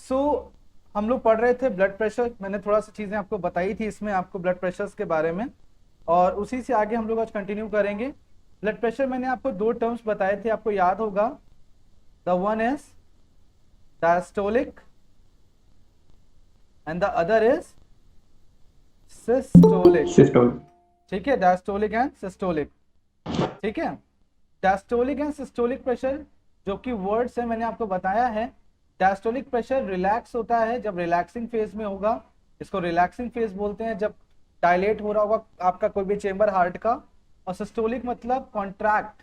सो हम लोग पढ़ रहे थे ब्लड प्रेशर। मैंने थोड़ा सा चीज़ें आपको बताई थी इसमें आपको ब्लड प्रेशर के बारे में, और उसी से आगे हम लोग आज कंटिन्यू करेंगे। ब्लड प्रेशर मैंने आपको दो टर्म्स बताए थे, आपको याद होगा। The one is diastolic and the other is systolic. Systole. ठीक है, डायस्टोलिक एंड सिस्टोलिक। ठीक है, डायस्टोलिक एंड सिस्टोलिक प्रेशर जो कि वर्ड्स है मैंने आपको बताया है। डायस्टोलिक प्रेशर रिलैक्स होता है जब रिलैक्सिंग फेज में होगा, इसको रिलैक्सिंग फेज बोलते हैं, जब डायलेट हो रहा होगा आपका कोई भी चेंबर हार्ट का। और सिस्टोलिक मतलब कॉन्ट्रैक्ट,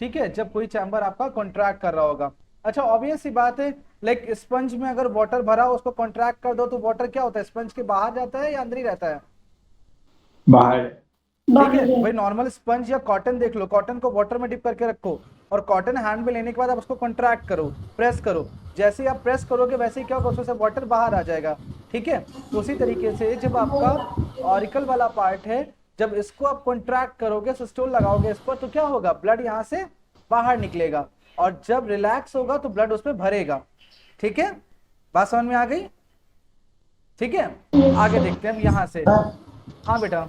ठीक है, जब कोई चैम्बर आपका कॉन्ट्रैक्ट कर रहा होगा। अच्छा, ऑब्वियस सी बात है, लाइक स्पंज में अगर वाटर भरा हो उसको कॉन्ट्रैक्ट कर दो तो वाटर क्या होता है, स्पंज के बाहर जाता है या अंदर ही रहता है? बाहर। ठीक है बाहर है। भाई, नॉर्मल स्पंज या कॉटन देख लो, कॉटन को वाटर में डिप करके रखो और कॉटन हैंड में लेने के बाद आप उसको कॉन्ट्रैक्ट करो, प्रेस करो। जैसे ही आप प्रेस करोगे वैसे ही क्या होगा, उसमें से वाटर बाहर आ जाएगा। ठीक है, तो उसी तरीके से जब आपका ऑरिकल वाला पार्ट है, जब इसको आप कॉन्ट्रैक्ट करोगे, सिस्टोल लगाओगे इस पर, तो क्या होगा, ब्लड यहाँ से बाहर निकलेगा। और जब रिलैक्स होगा तो ब्लड उसमें भरेगा। ठीक है, बात समझ में आ गई? ठीक है, आगे देखते हैं हम यहाँ से। हाँ बेटा।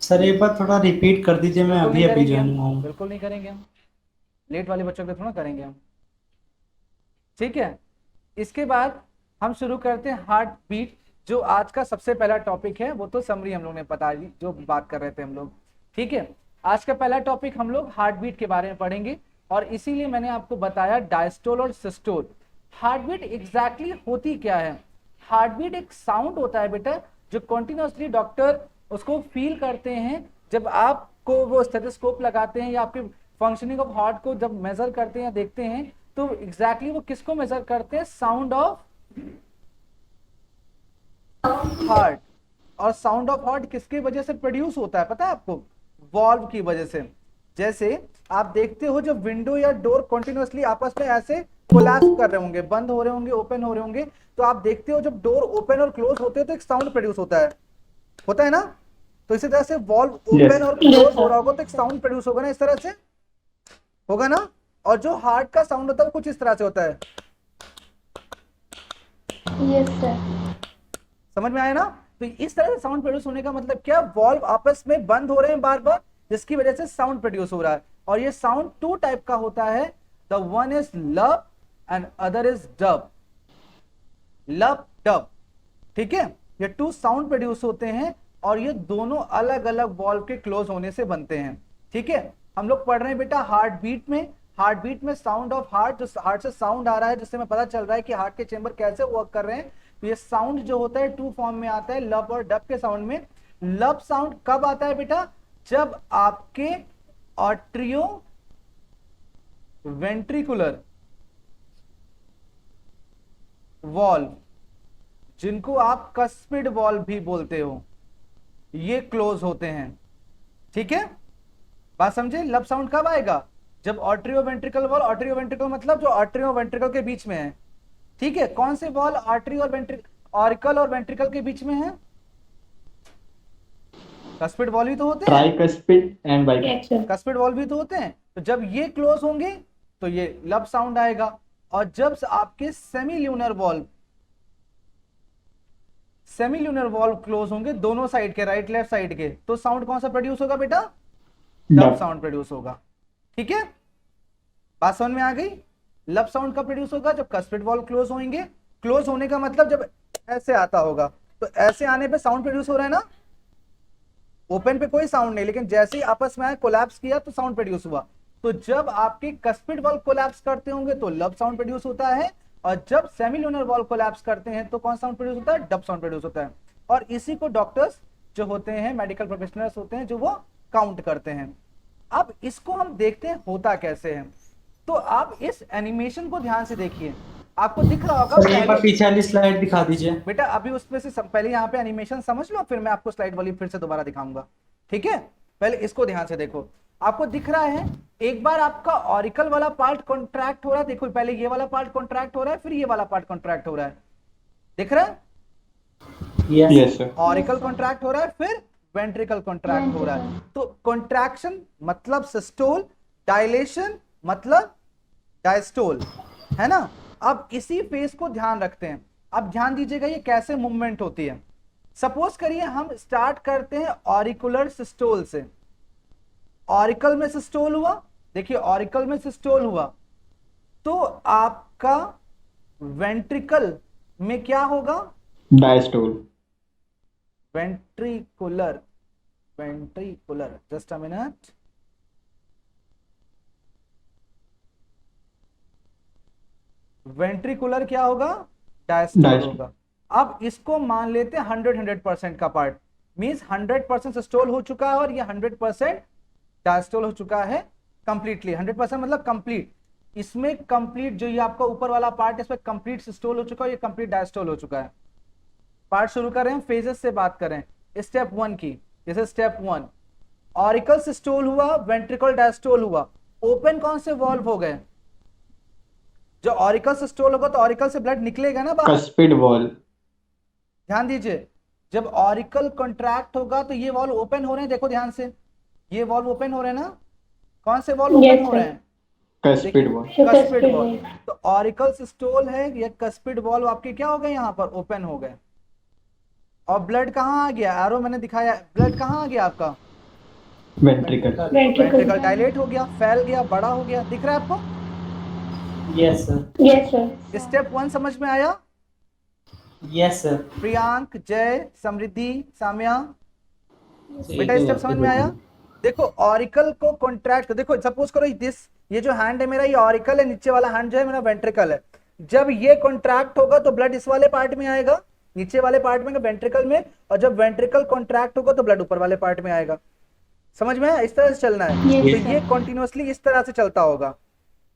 सर एक बार थोड़ा रिपीट कर दीजिए, मैं बिल्कुल अभी नहीं अभी करेंगे ज्वाइन हम, हुआ हूँ। बिल्कुल नहीं करेंगे हम, लेट वाले बच्चों के थोड़ा करेंगे हम। ठीक है, इसके बाद हम शुरू करते हैं हार्ट बीट। जो आज का सबसे पहला टॉपिक है वो तो समरी हम लोग ने बता दी जो बात कर रहे थे हम लोग। ठीक है, आज का पहला टॉपिक हम लोग हार्ट बीट के बारे में पढ़ेंगे, और इसीलिए मैंने आपको बताया डायस्टोल और सिस्टोल। हार्ट बीट एग्जैक्टली होती क्या है? हार्ट बीट एक साउंड होता है बेटा, जो कंटिन्यूअसली डॉक्टर उसको फील करते हैं जब आपको वो स्टेथोस्कोप लगाते हैं या आपके फंक्शनिंग ऑफ हार्ट को जब मेजर करते हैं या देखते हैं, तो एग्जैक्टली वो किसको मेजर करते हैं, साउंड ऑफ हार्ट। और साउंड ऑफ हार्ट किसकी वजह से प्रोड्यूस होता है पता है आपको? वॉल्व की वजह से। जैसे आप देखते हो जब विंडो या डोर कंटिन्यूअसली आपस में ऐसे कोलैप्स कर रहे होंगे, बंद हो रहे होंगे, ओपन हो रहे होंगे, तो आप देखते हो जब डोर ओपन और क्लोज होते हैं तो एक साउंड प्रोड्यूस होता है ना? तो इसी तरह से वॉल्व ओपन यस। और क्लोज हो रहा होगा तो एक साउंड प्रोड्यूस होगा ना, इस तरह से होगा ना। और जो हार्ट का साउंड होता है वो कुछ इस तरह से होता है। Yes sir. समझ में आया ना? तो इस तरह से साउंड प्रोड्यूस होने का मतलब क्या, वॉल्व आपस में बंद हो रहे हैं बार बार, जिसकी वजह से साउंड प्रोड्यूस हो रहा है। और ये साउंड टू टाइप का होता है, द वन इज लब एंड अदर इज डब। लब डब, ठीक है, ये टू साउंड प्रोड्यूस होते हैं और ये दोनों अलग अलग वॉल्व के क्लोज होने से बनते हैं। ठीक है, हम लोग पढ़ रहे हैं बेटा हार्ट बीट में। हार्ट बीट में साउंड ऑफ हार्ट, जो हार्ट से साउंड आ रहा है जिससे हमें पता चल रहा है कि हार्ट के चेंबर कैसे वर्क कर रहे हैं। तो ये साउंड जो होता है टू फॉर्म में आता है, लब और डब के साउंड में। लब साउंड कब आता है बेटा? जब आपके आर्टरियो वेंट्रिकुलर वॉल्व, जिनको आप कस्पिड वॉल्व भी बोलते हो, ये क्लोज होते हैं। ठीक है, बात समझे? लब साउंड कब आएगा? जब आर्टरियो वेंट्रिकल वॉल, आर्टरियो वेंट्रिकल मतलब जो आर्टरियो वेंट्रिकल के बीच में है। ठीक है, कौन से वॉल आर्टरी और ऑरिकल और वेंट्रिकल के बीच में है? कस्पिड वॉल भी तो होते हैं, tricuspid and bicuspid. Cuspid wall भी तो होते हैं। तो जब ये क्लोज होंगे तो ये लब साउंड आएगा। और जब आपके सेमील्यूनर वॉल्व क्लोज होंगे दोनों साइड के, राइट लेफ्ट साइड के, तो साउंड कौन सा प्रोड्यूस होगा बेटा? लब साउंड प्रोड्यूस होगा। ठीक है, बात समझ में आ गई? लब साउंड कब प्रोड्यूस होगा? जब कस्पिड वॉल्व क्लोज होंगे। क्लोज होने का मतलब जब ऐसे आता होगा, तो ऐसे आने पे साउंड प्रोड्यूस हो रहा है ना। ओपन पे कोई साउंड नहीं, लेकिन जैसे ही आपस में कोलैप्स किया तो साउंड प्रोड्यूस हुआ। तो जब आपके कस्पिड वॉल्व कोलैप्स करते होंगे तो लब साउंड प्रोड्यूस होता है, और जब सेमील्यूनर वॉल्व कोलैप्स करते हैं तो कौन साउंड प्रोड्यूस होता है? डब साउंड प्रोड्यूस होता है। और इसी को डॉक्टर्स जो होते हैं, मेडिकल प्रोफेशनल्स होते हैं, जो वो काउंट करते हैं। अब इसको हम देखते हैं होता कैसे है। तो आप इस एनिमेशन को ध्यान से देखिए, आपको दिख रहा होगा सर एक बार पीछे वाली स्लाइड दिखा दीजिए। बेटा। अभी उसमें से पहले यहाँ पे एनिमेशन समझ लो, फिर मैं आपको स्लाइड वाली फिर से दोबारा दिखाऊंगा। ठीक है, पहले इसको ध्यान से देखो। आपको दिख रहा है एक बार आपका ऑरिकल वाला पार्ट कॉन्ट्रैक्ट हो रहा है, देखो पहले ये वाला पार्ट कॉन्ट्रैक्ट हो रहा है, फिर ये वाला पार्ट कॉन्ट्रैक्ट हो रहा है, दिख रहा है? Yes sir. ऑरिकल कॉन्ट्रैक्ट हो रहा है, फिर वेंट्रिकल कॉन्ट्रैक्ट हो रहा है। तो कॉन्ट्रैक्शन मतलब सिस्टोल, डायलेशन मतलब डायस्टोल, है ना? अब इसी फेस को ध्यान रखते हैं। अब ध्यान दीजिएगा ये कैसे मूवमेंट होती है। सपोज करिए हम स्टार्ट करते हैं ऑरिकुलर सिस्टोल से। ऑरिकल में सिस्टोल हुआ, देखिए ऑरिकल में सिस्टोल हुआ तो आपका वेंट्रिकल में क्या होगा? Diastole. Ventricular, ventricular, just a minute. Ventricular क्या होगा? Diastole diastole. होगा। अब इसको मान लेते हैं 100% का पार्ट, मींस 100% सिस्टोल हो चुका है और ये 100% डायस्टोल हो चुका है कंप्लीटली। 100% मतलब कंप्लीट। इसमें कंप्लीट जो ये आपका ऊपर वाला पार्ट है इसमें कंप्लीट सिस्टोल हो चुका है, ये कंप्लीट डायस्टोल हो चुका है। पार्ट शुरू कर रहे हैं, फेजेस से बात करें स्टेप 1 की। जैसे स्टेप 1 ऑरिकल सिस्टोल हुआ, वेंट्रिकल डायस्टोल हुआ, ओपन कौन से वॉल्व हो गए? जो ऑरिकल सिस्टोल होगा तो ऑरिकल से ब्लड निकलेगा ना बाहर। Cuspid wall. ध्यान दीजिए, जब ऑरिकल कॉन्ट्रैक्ट होगा तो ये वॉल्व ओपन हो रहे हैं, देखो ध्यान से, ये वॉल्व ओपन हो रहे हैं ना। कौन से वॉल्व ओपन हो रहे हैं? Cuspid wall. Cuspid valve. तो ऑरिकल सिस्टोल है, ये कस्पिड वॉल्व आपके क्या हो गए? यहाँ पर ओपन हो गए। और ब्लड कहाँ आ गया? एरो मैंने दिखाया, ब्लड कहाँ आ गया आपका? वेंट्रिकल। वेंट्रिकल डायलेट हो गया, फैल गया, बड़ा हो गया। दिख रहा है आपको? Yes sir. Yes sir. Step 1 समझ में आया? Yes sir. प्रियांक, जय, समृद्धि, साम्या, बेटा स्टेप समझ में आया? देखो ऑरिकल को कॉन्ट्रैक्ट, देखो सपोज करो ये जो हैंड है मेरा, ये ऑरिकल है, नीचे वाला हैंड जो है मेरा वेंट्रिकल है। जब ये कॉन्ट्रैक्ट होगा तो ब्लड इस वाले पार्ट में आएगा, नीचे वाले पार्ट में, वेंट्रिकल में। और जब वेंट्रिकल कॉन्ट्रैक्ट होगा तो ब्लड ऊपर वाले पार्ट में आएगा। समझ में आया? इस तरह से चलना है। Yes, तो sir. ये कॉन्टिन्यूअसली इस तरह से चलता होगा।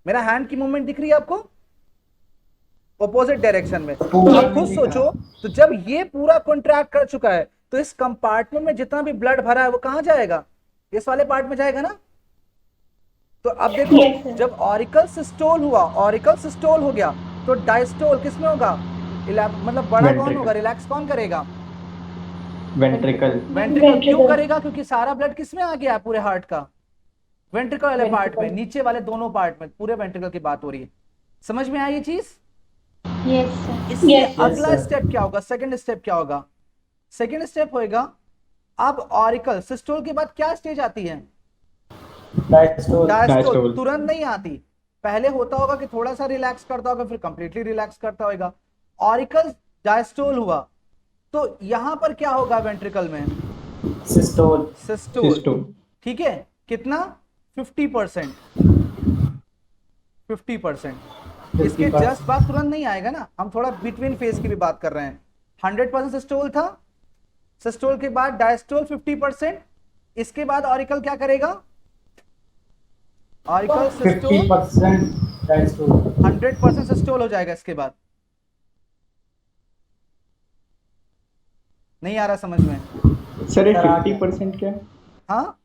मेरा हैंड की मूवमेंट दिख रही है आपको? ऑपोजिट डायरेक्शन में। तो आप खुद सोचो, तो जब ये पूरा कॉन्ट्रैक्ट कर चुका है तो इस कंपार्टमेंट में जितना भी ब्लड भरा है वो कहां जाएगा? इस वाले पार्ट में जाएगा ना। तो अब देखो Yes, sir. जब ऑरिकल सिस्टोल हुआ, ऑरिकल सिस्टोल हो गया तो डायस्टोल किसमें होगा? मतलब बड़ा कौन Ventricle. होगा? रिलैक्स कौन करेगा? वेंट्रिकल। वेंट्रिकल। क्यों करेगा? क्योंकि सारा ब्लड किसमें आ गया है? पूरे हार्ट का वेंट्रिकल वाले पार्ट में, नीचे वाले दोनों पार्ट में, पूरे वेंट्रिकल की बात हो रही है। समझ में आई ये चीज? Yes sir. इसके यस अगला sir. स्टेप क्या होगा? सेकंड स्टेप क्या होगा? सेकंड स्टेप होएगा, अब ऑरिकल सिस्टोल के बाद क्या स्टेज आती है? डायस्टोल। डायस्टोल। डायस्टोल। तुरंत नहीं आती, पहले होता होगा कि थोड़ा सा रिलैक्स करता होगा, फिर कंप्लीटली रिलैक्स करता होगा। ऑरिकल डायस्टोल हुआ तो यहां पर क्या होगा? वेंट्रिकल में सिस्टोल। सिस्टोल। सिस्टोल। ठीक है, कितना? 50%। 50%। इसके 50%. जस्ट बाद तुरंत नहीं आएगा ना, हम थोड़ा बिटवीन फेज की भी बात कर रहे हैं। 100% सिस्टोल था, सिस्टोल के बाद डायस्टोल 50%। इसके बाद ऑरिकल क्या करेगा? Auricle systole 50% diastole. 100% सिस्टोल हो जाएगा। इसके बाद नहीं आ रहा समझ में? सर ये सर, 50% क्या? हाँ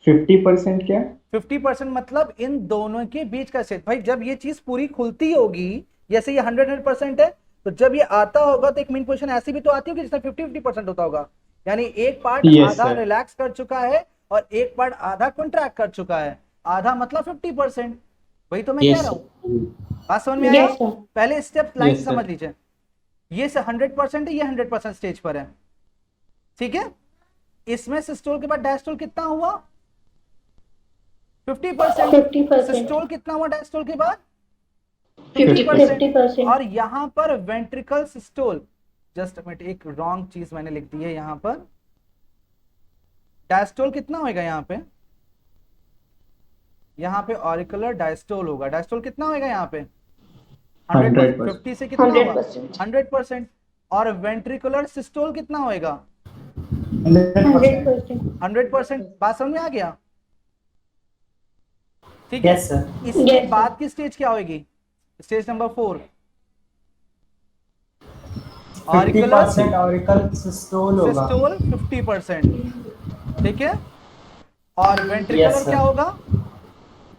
50% क्या? 50% मतलब इन दोनों के बीच का सेट। भाई जब ये चीज पूरी खुलती होगी, जैसे ये 100% है, तो जब ये आता होगा तो एक मेन पोजीशन ऐसी भी तो आती होगी जिसमें 50-50% होता होगा। यानी एक पार्ट Yes, आधा sir. रिलैक्स कर चुका है और एक पार्ट आधा कॉन्ट्रैक्ट कर चुका है। आधा मतलब 50%। वही तो मैं कह यस रहा हूँ। बात समझ में आया? Yes, sir. पहले स्टेप लाइन Yes, sir. समझ लीजिए। ये 100% है, ये 100% स्टेज पर है। ठीक है, इसमें सिस्टोल के बाद डायस्टोल कितना हुआ? 50%। 50%. सिस्टोल कितना हुआ डायस्टोल के बाद? 50%. और यहां पर वेंट्रिकल सिस्टोल, जस्ट मिनट, एक रॉन्ग चीज मैंने लिख दी है यहां पर। डायस्टोल कितना होगा यहाँ पे? यहाँ पे ऑरिकुलर डायस्टोल होगा। डायस्टोल कितना होगा यहाँ पे? 100%. 50 से कितना होगा? 100%. 100%। और वेंट्रिकुलर सिस्टोल कितना होगा? 100%. 100%। बात समझ में आ गया? ठीक है। Yes sir. इसके Yes, sir. बाद की स्टेज क्या होगी? स्टेज नंबर 4 50% ऑरिकल सिस्टोल होगा। सिस्टोल 50%। ठीक है, और वेंट्रिकुलर Yes, sir. क्या होगा?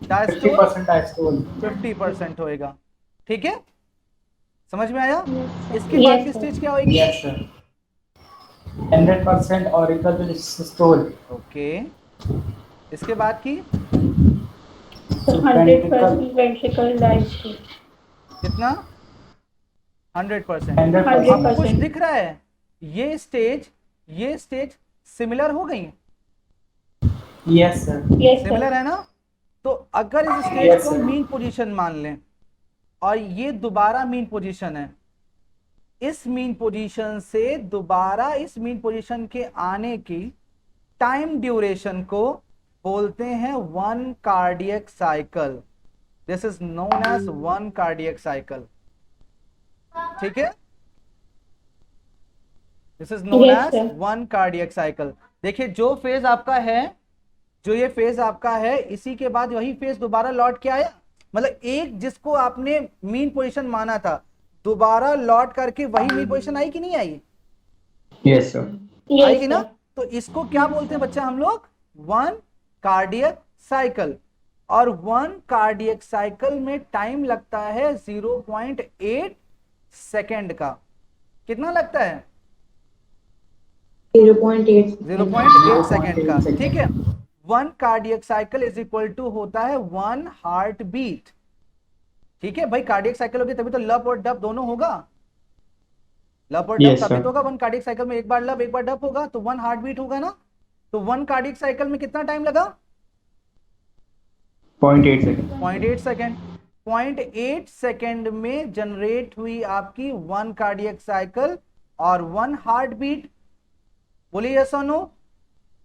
Diastole 50% diastole. 50% होएगा। ठीक है, समझ में आया? Yes, इसके sir. बाद Yes, की sir. स्टेज क्या होगी? Yes sir. 100% auricle systole. Okay, इसके बाद की 100% ventricle diastole. कितना 100%। 100%। आपको कुछ 100%। दिख रहा है? ये स्टेज सिमिलर हो गई, yes sir. Yes, similar sir. है ना? तो अगर इस स्टेज Yes, को sir. मीन पोजीशन मान लें और ये दोबारा मीन पोजीशन है, इस मीन पोजीशन से दोबारा इस मीन पोजीशन के आने की टाइम ड्यूरेशन को बोलते हैं one cardiac cycle. This is known as one cardiac cycle. ठीक है, this is known Yes, as sir. One cardiac cycle. देखिए जो फेज आपका है, जो ये फेज आपका है, इसी के बाद वही फेज दोबारा लौट के आया। मतलब एक जिसको आपने मीन पोजीशन माना था, दोबारा लौट करके वही मीन पोजीशन आई कि नहीं आई? Yes sir. Yes, आएगी ना? sir. तो इसको क्या बोलते हैं बच्चा हम लोग? One cardiac cycle. और वन कार्डियक साइकिल में टाइम लगता है 0.8 सेकेंड का। कितना लगता है? 0.8. 0.8 सेकेंड का। 0.8 ठीक है, one cardiac cycle is equal to होता है वन हार्ट बीट। ठीक है भाई, कार्डियक साइकिल होगी तभी तो लब और डब दोनों होगा। लब और डब Yes, तभी sir. तो होगा। वन कार्डियक साइकिल में एक बार लब एक बार डब होगा तो वन हार्ट बीट होगा ना। तो वन कार्डियक साइकिल में कितना टाइम लगा? 0.8 सेकेंड। 0.8 सेकेंड। 0.8 सेकेंड में जनरेट हुई आपकी वन कार्डियक साइकिल और वन हार्ट बीट। बोलिए यस और no?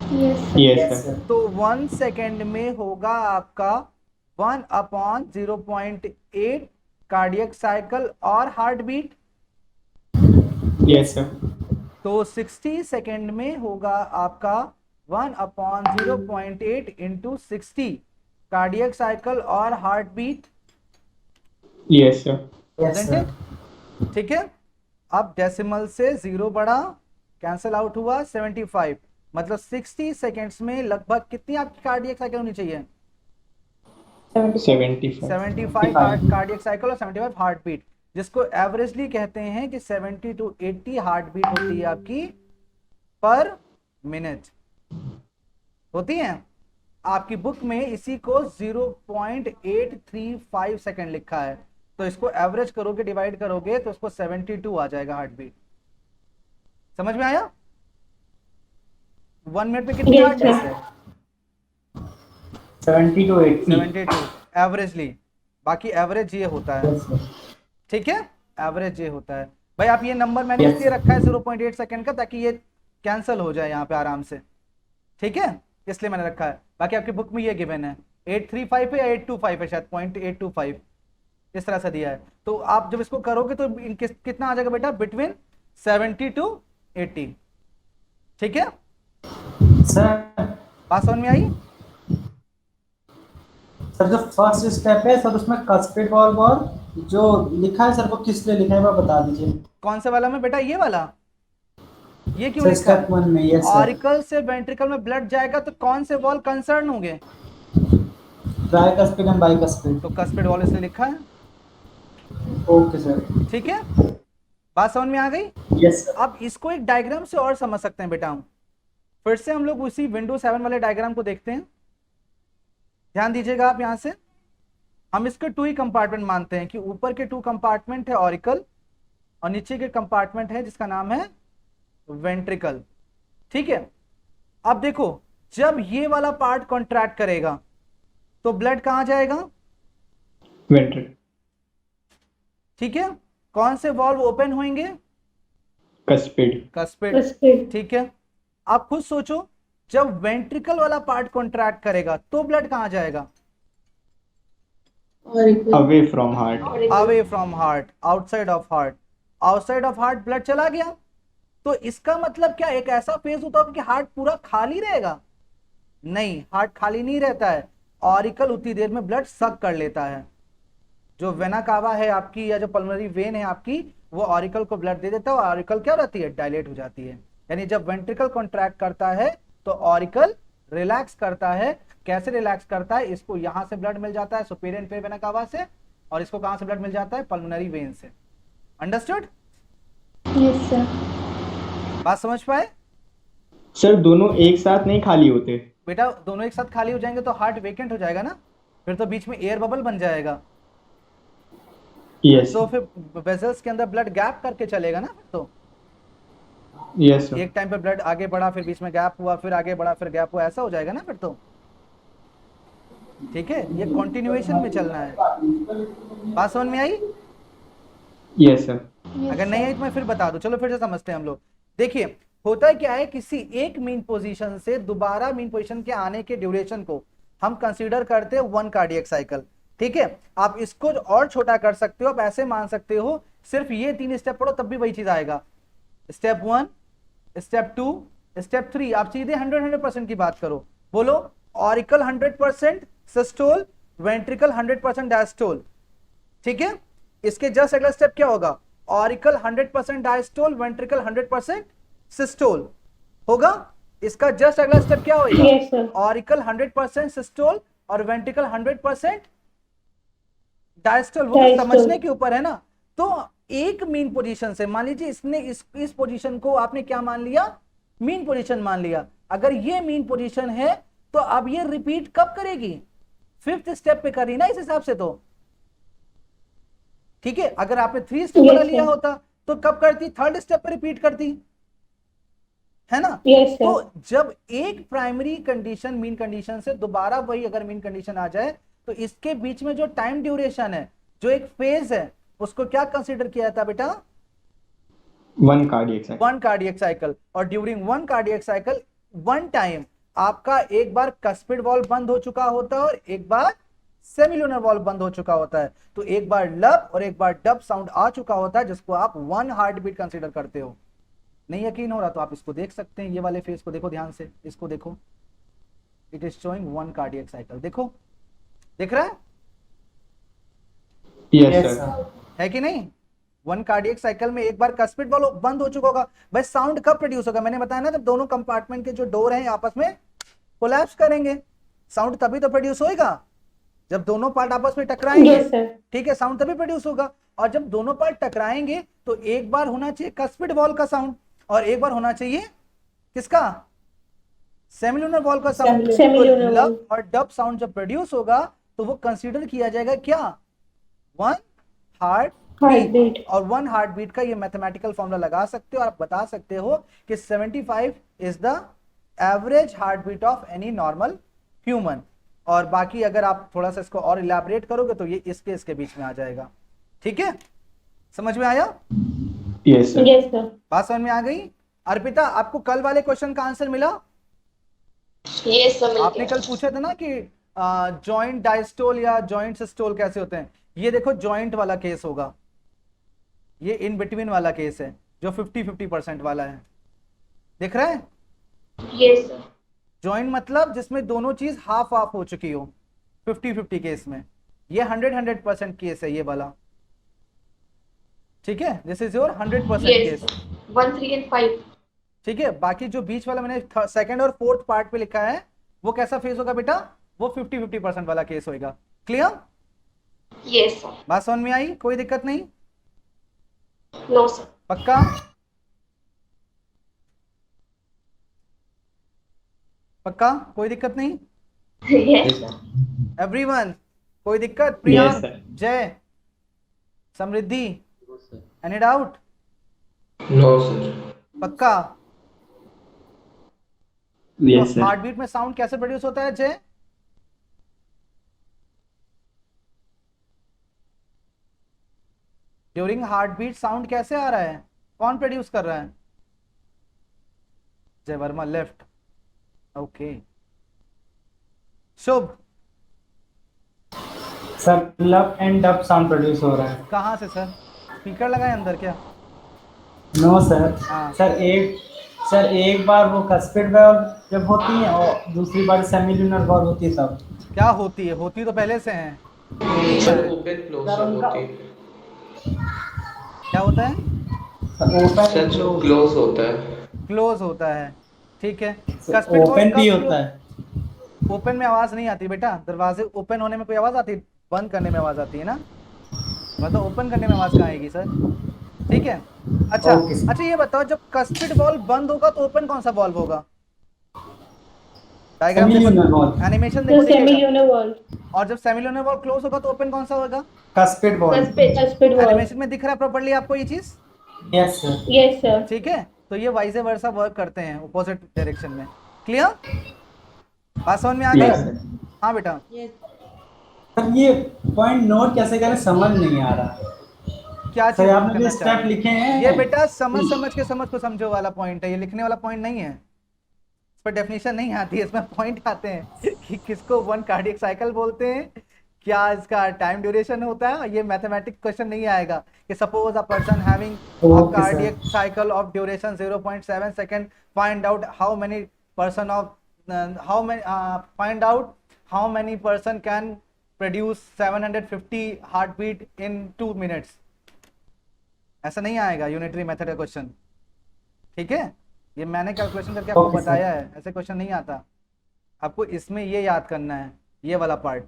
Yes, sir. Yes Yes, sir. sir. तो 1 सेकेंड में होगा आपका 1/0.8 कार्डियक साइकिल और हार्ट बीट। Yes sir. तो 60 सेकेंड में होगा आपका 1/0.8 इंटू 60 कार्डियक साइकिल और heart beat. Yes sir. Yes, sir. ठीक है, अब डेसिमल से 0 बढ़ा, कैंसिल आउट हुआ 75। मतलब 60 सेकेंड्स में लगभग कितनी आपकी कार्डियक साइकिल होनी चाहिए? 75। 75 कार्डियक साइकिल और 75 हार्ट बीट, जिसको एवरेजली कहते हैं कि 70 to 80 हार्ट बीट होती है आपकी पर मिनट होती है। आपकी बुक में इसी को 0.835 सेकेंड लिखा है, तो इसको एवरेज करोगे, डिवाइड करोगे तो उसको 72 आ जाएगा हार्ट बीट। समझ में आया? 1 मिनट में कितनी Yes, हार्ट sir. बीट है? 70 to 80. 72 एवरेजली। बाकी एवरेज ये होता है। Yes, sir. ठीक है, एवरेज ये होता है। भाई आप ये नंबर मैंने Yes. इसलिए रखा है 0.8 सेकंड का ताकि ये कैंसिल हो जाए यहाँ पे आराम से। ठीक है, इसलिए मैंने रखा है। बाकी आपकी बुक में ये गिवन है 835 है या 825 है, शायद 0.825 इस तरह से दिया है। तो आप जब इसको करोगे तो कितना आ जाएगा बेटा? Between 70 to 80। ठीक है, Sir, बात समझ में आई? सर जो फर्स्ट स्टेप है सर उसमें कस्पेट वॉल्व और जो लिखा है सर वो किस लिए लिखा है वो बता दीजिए। कौन से वाला में बेटा? ये वाला? ये क्यों सर लिखा स्टेप है? 1 में। Yes sir. ऑरिकल से वेंट्रिकल में ब्लड जाएगा तो कौन से वॉल कंसर्न होंगे? Tricuspid and bicuspid. तो कस्पिड वॉल इसलिए लिखा है। Okay sir. ठीक है, बात समझ में आ गई? Yes sir. अब इसको एक डायग्राम से और समझ सकते हैं बेटा हम। फिर से हम लोग उसी विंडो 7 वाले डायग्राम को देखते हैं। ध्यान दीजिएगा आप यहां से। हम इसके 2 ही कंपार्टमेंट मानते हैं कि ऊपर के 2 कंपार्टमेंट है ऑरिकल और नीचे के कंपार्टमेंट है जिसका नाम है वेंट्रिकल। ठीक है, अब देखो जब ये वाला पार्ट कॉन्ट्रैक्ट करेगा तो ब्लड कहां जाएगा? वेंट्रिकल। ठीक है, कौन से वॉल्व ओपन होंगे? कस्पिड। कस्पिड। Custard. ठीक है, आप खुद सोचो जब वेंट्रिकल वाला पार्ट कॉन्ट्रैक्ट करेगा तो ब्लड कहां जाएगा? Auricle. Away from heart. Auricle. Away from heart, outside of heart. Outside of heart blood चला गया तो इसका मतलब क्या एक ऐसा फेज होता है कि हार्ट पूरा खाली रहेगा? नहीं, हार्ट खाली नहीं रहता है। ऑरिकल उतनी देर में ब्लड सक कर लेता है। जो वेना कावा है आपकी या जो पल्मोनरी वेन है आपकी, वो ऑरिकल को ब्लड दे देता है और ऑरिकल क्या रहती है? डायलेट हो जाती है। यानी जब वेंट्रिकल कॉन्ट्रैक्ट करता है तो ऑरिकल रिलैक्स करता है। कैसे रिलैक्स करता है? इसको यहां से ब्लड मिल जाता है सुपीरियर इंफीरियर वेना कावा से, और इसको कहां से ब्लड मिल जाता है? पल्मोनरी वेन से। अंडरस्टूड? Yes, sir. बात समझ पाए? सर दोनों एक साथ नहीं खाली होते। बेटा दोनों एक साथ खाली हो जाएंगे तो हार्ट वेकेंट हो जाएगा ना, फिर तो बीच में एयर बबल बन जाएगा। यस तो फिर वेसल्स के अंदर ब्लड गैप करके चलेगा ना, तो यस सर एक टाइम पे ब्लड आगे बढ़ा, फिर बीच में गैप हुआ, फिर आगे बढ़ा, फिर गैप हुआ, ऐसा हो जाएगा ना फिर तो। ठीक है, ये कंटिन्यूएशन में चलना है। बात समझ में आई? यस सर Yes, अगर नहीं sir. आई तो मैं फिर बता दूं, चलो फिर से समझते हैं हम लोग। देखिए होता है क्या है, किसी एक मीन पोजीशन से दोबारा मीन पोजीशन के आने के ड्यूरेशन को हम कंसीडर करते हैं 1 कार्डियक साइकिल। ठीक है, आप इसको और छोटा कर सकते हो, आप ऐसे मान सकते हो, सिर्फ ये 3 स्टेप पढ़ो तब भी वही चीज आएगा। स्टेप 1, स्टेप 2, स्टेप 3, आप सीधे 100% की बात करो। बोलो, ऑरिकल 100% सिस्टोल, वेंट्रिकल 100% डायस्टोल। ठीक है, इसके जस्ट अगला स्टेप क्या होगा? ऑरिकल 100% डायस्टोल, वेंट्रिकल 100% सिस्टोल होगा। इसका जस्ट अगला स्टेप क्या होगा? Yes, sir. ऑरिकल 100% सिस्टोल और वेंट्रिकल 100% डायस्टोल। वो तो Diastole. समझने के ऊपर है ना। तो एक मीन पोजीशन से, मान लीजिए इसने इस पोजीशन को आपने क्या मान लिया? मीन पोजीशन मान लिया। अगर ये मीन पोजीशन है तो अब ये रिपीट कब करेगी? 5th स्टेप पे करी ना इस हिसाब से तो। ठीक है, अगर आपने 3 स्टेप Yes, वाला sir. लिया होता तो कब करती? 3rd स्टेप पे रिपीट करती, है ना। Yes, sir. तो जब एक प्राइमरी कंडीशन मीन कंडीशन से दोबारा वही अगर मीन कंडीशन आ जाए तो इसके बीच में जो टाइम ड्यूरेशन है, जो एक फेज है, उसको क्या कंसीडर किया था बेटा? 1 कार्डियक साइकिल 1 कार्डियक साइकिल। और ड्यूरिंग 1 कार्डियक साइकिल 1 टाइम आपका एक बार कस्पिड वॉल्व बंद हो चुका होता है और एक बार सेमिल्यूनर वॉल्व बंद हो चुका होता है। तो एक बार लब और एक बार डब साउंड आ चुका होता है, जिसको आप 1 हार्ट बीट कंसीडर करते हो। नहीं यकीन हो रहा तो आप इसको देख सकते हैं, ये वाले फेज को देखो ध्यान से, इसको देखो, it is showing 1 cardiac cycle. देखो, दिख रहा है? Yes yes sir sir. है कि नहीं? 1 कार्डियक साइकिल में एक बार कस्पिड वॉल्व बंद हो चुका होगा। भाई साउंड कब प्रोड्यूस होगा? मैंने बताया ना, जब दोनों कंपार्टमेंट के जो डोर हैं आपस में कोलैप्स करेंगे, साउंड तभी तो प्रोड्यूस होएगा जब दोनों पार्ट आपस में टकराएंगे। Yes, sir. ठीक है, साउंड तभी प्रोड्यूस होगा। और जब दोनों पार्ट टकराएंगे तो एक बार होना चाहिए कस्पिड वॉल्व का साउंड और एक बार होना चाहिए किसका? सेमिल्यूनर वॉल्व का साउंड। Semilunar लब valve. और डब साउंड जब प्रोड्यूस होगा तो वो कंसीडर किया जाएगा क्या? 1 हार्ट Heartbeat. बीट। और 1 हार्ट बीट का ये मैथमेटिकल फॉर्मूला लगा सकते हो और आप बता सकते हो कि 75 is the average heart beat of any normal human. और बाकी अगर आप थोड़ा सा इसको और इलैबोरेट करोगे तो ये इसके बीच में आ जाएगा। ठीक है, समझ में आया? Yes sir Yes, sir. बात समझ में आ गई? अर्पिता, आपको कल वाले क्वेश्चन का आंसर मिला? ये सब मिल आपने गया। कल पूछा था ना कि जॉइंट डायस्टोल या जॉइंट सिस्टोल कैसे होते हैं। ये देखो जॉइंट वाला केस होगा, ये इन बिटवीन वाला केस है जो 50-50% वाला है। दिख रहा है? ये सर जॉइंट मतलब जिसमें दोनों चीज हाफ हाफ हो चुकी हो, 50-50 केस में। ये 100% केस है ये वाला। ठीक है, दिस इज योर 100% ये केस। 1, 3 and 5 ठीक है, बाकी जो बीच वाला मैंने सेकंड और फोर्थ पार्ट पे लिखा है वो कैसा फेस होगा बेटा? वो 50-50% वाला केस होगा। क्लियर? ये सर बात समझ में आई? कोई दिक्कत नहीं? नो सर पक्का? पक्का कोई दिक्कत नहीं? ये सर एवरीवन कोई दिक्कत? Yes, Priyank, sir. जय, समृद्धि, एनी डाउट? नो सर पक्का? यस सर हार्ट बीट में साउंड कैसे प्रोड्यूस होता है जय? ड्यूरिंग हार्ट बीट साउंड कैसे आ रहा है? कौन प्रोड्यूस कर रहा है? जय वर्मा लेफ्ट। ओके, शुभ सर लब एंड डब साउंड प्रोड्यूस हो रहा है. कहाँ से सर? स्पीकर लगाए अंदर क्या? No sir. हाँ। सर एक बार वो कस्पिड वाल्व जब होती है और दूसरी बार सेमिल्यूनर वाल्व होती है तब. क्या होती है? होती तो पहले से है। सर ओपन क्लोज सब होती है क्या होता है? सर जो ओपन क्लोज होता है क्लोज होता है। ठीक है, Cuspid valve ओपन कब भी close- होता है. ओपन में आवाज नहीं आती बेटा। दरवाजे ओपन होने में कोई आवाज आती है? बंद करने में आवाज आती है ना। मतलब ओपन करने में आवाज कहाँ आएगी सर? ठीक है, अच्छा Okay, sir. अच्छा ये बताओ, जब कस्पिड वॉल्व बंद होगा तो ओपन कौन सा वॉल्व होगा? Diagram semilunar valve, animation The देखो दिखेगा। semilunar wall. और जब सेमिल्यूनर वॉल क्लोज होगा तो ओपन कौन सा होगा? Cuspid wall. Cuspid wall. Animation में दिख रहा है प्रॉपर्ली आपको ये चीज? Yes sir. Yes, sir. ठीक है, तो ये वाइस वर्सा वर्क करते हैं अपोजिट डायरेक्शन में। क्लियर? बात समझ में आ Yes, गई? sir. हाँ बेटा, सर ये पॉइंट नोट कैसे करें समझ नहीं आ रहा। क्या सर चीज आपने करना जो चाह स्टेप रहे हैं? लिखे हैं ये बेटा समझ के समझ को समझो वाला पॉइंट है, ये लिखने वाला पॉइंट नहीं है। इस पर डेफिनेशन नहीं आती है, इसमें पॉइंट आते हैं कि किसको वन कार्डियक साइकिल बोलते हैं, क्या इसका टाइम ड्यूरेशन होता है। ये मैथमेटिक क्वेश्चन नहीं आएगा कि suppose a person having a Okay, cardiac sir. Cycle of duration 0.7 second, find out how many person of find out how many person can produce 750 heart beat in 2 minutes. ऐसा नहीं आएगा unitary method का question, ठीक है? ये मैंने calculation करके आपको Okay, sir. बताया है, ऐसे क्वेश्चन नहीं आता। आपको इसमें ये याद करना है, ये वाला पार्ट,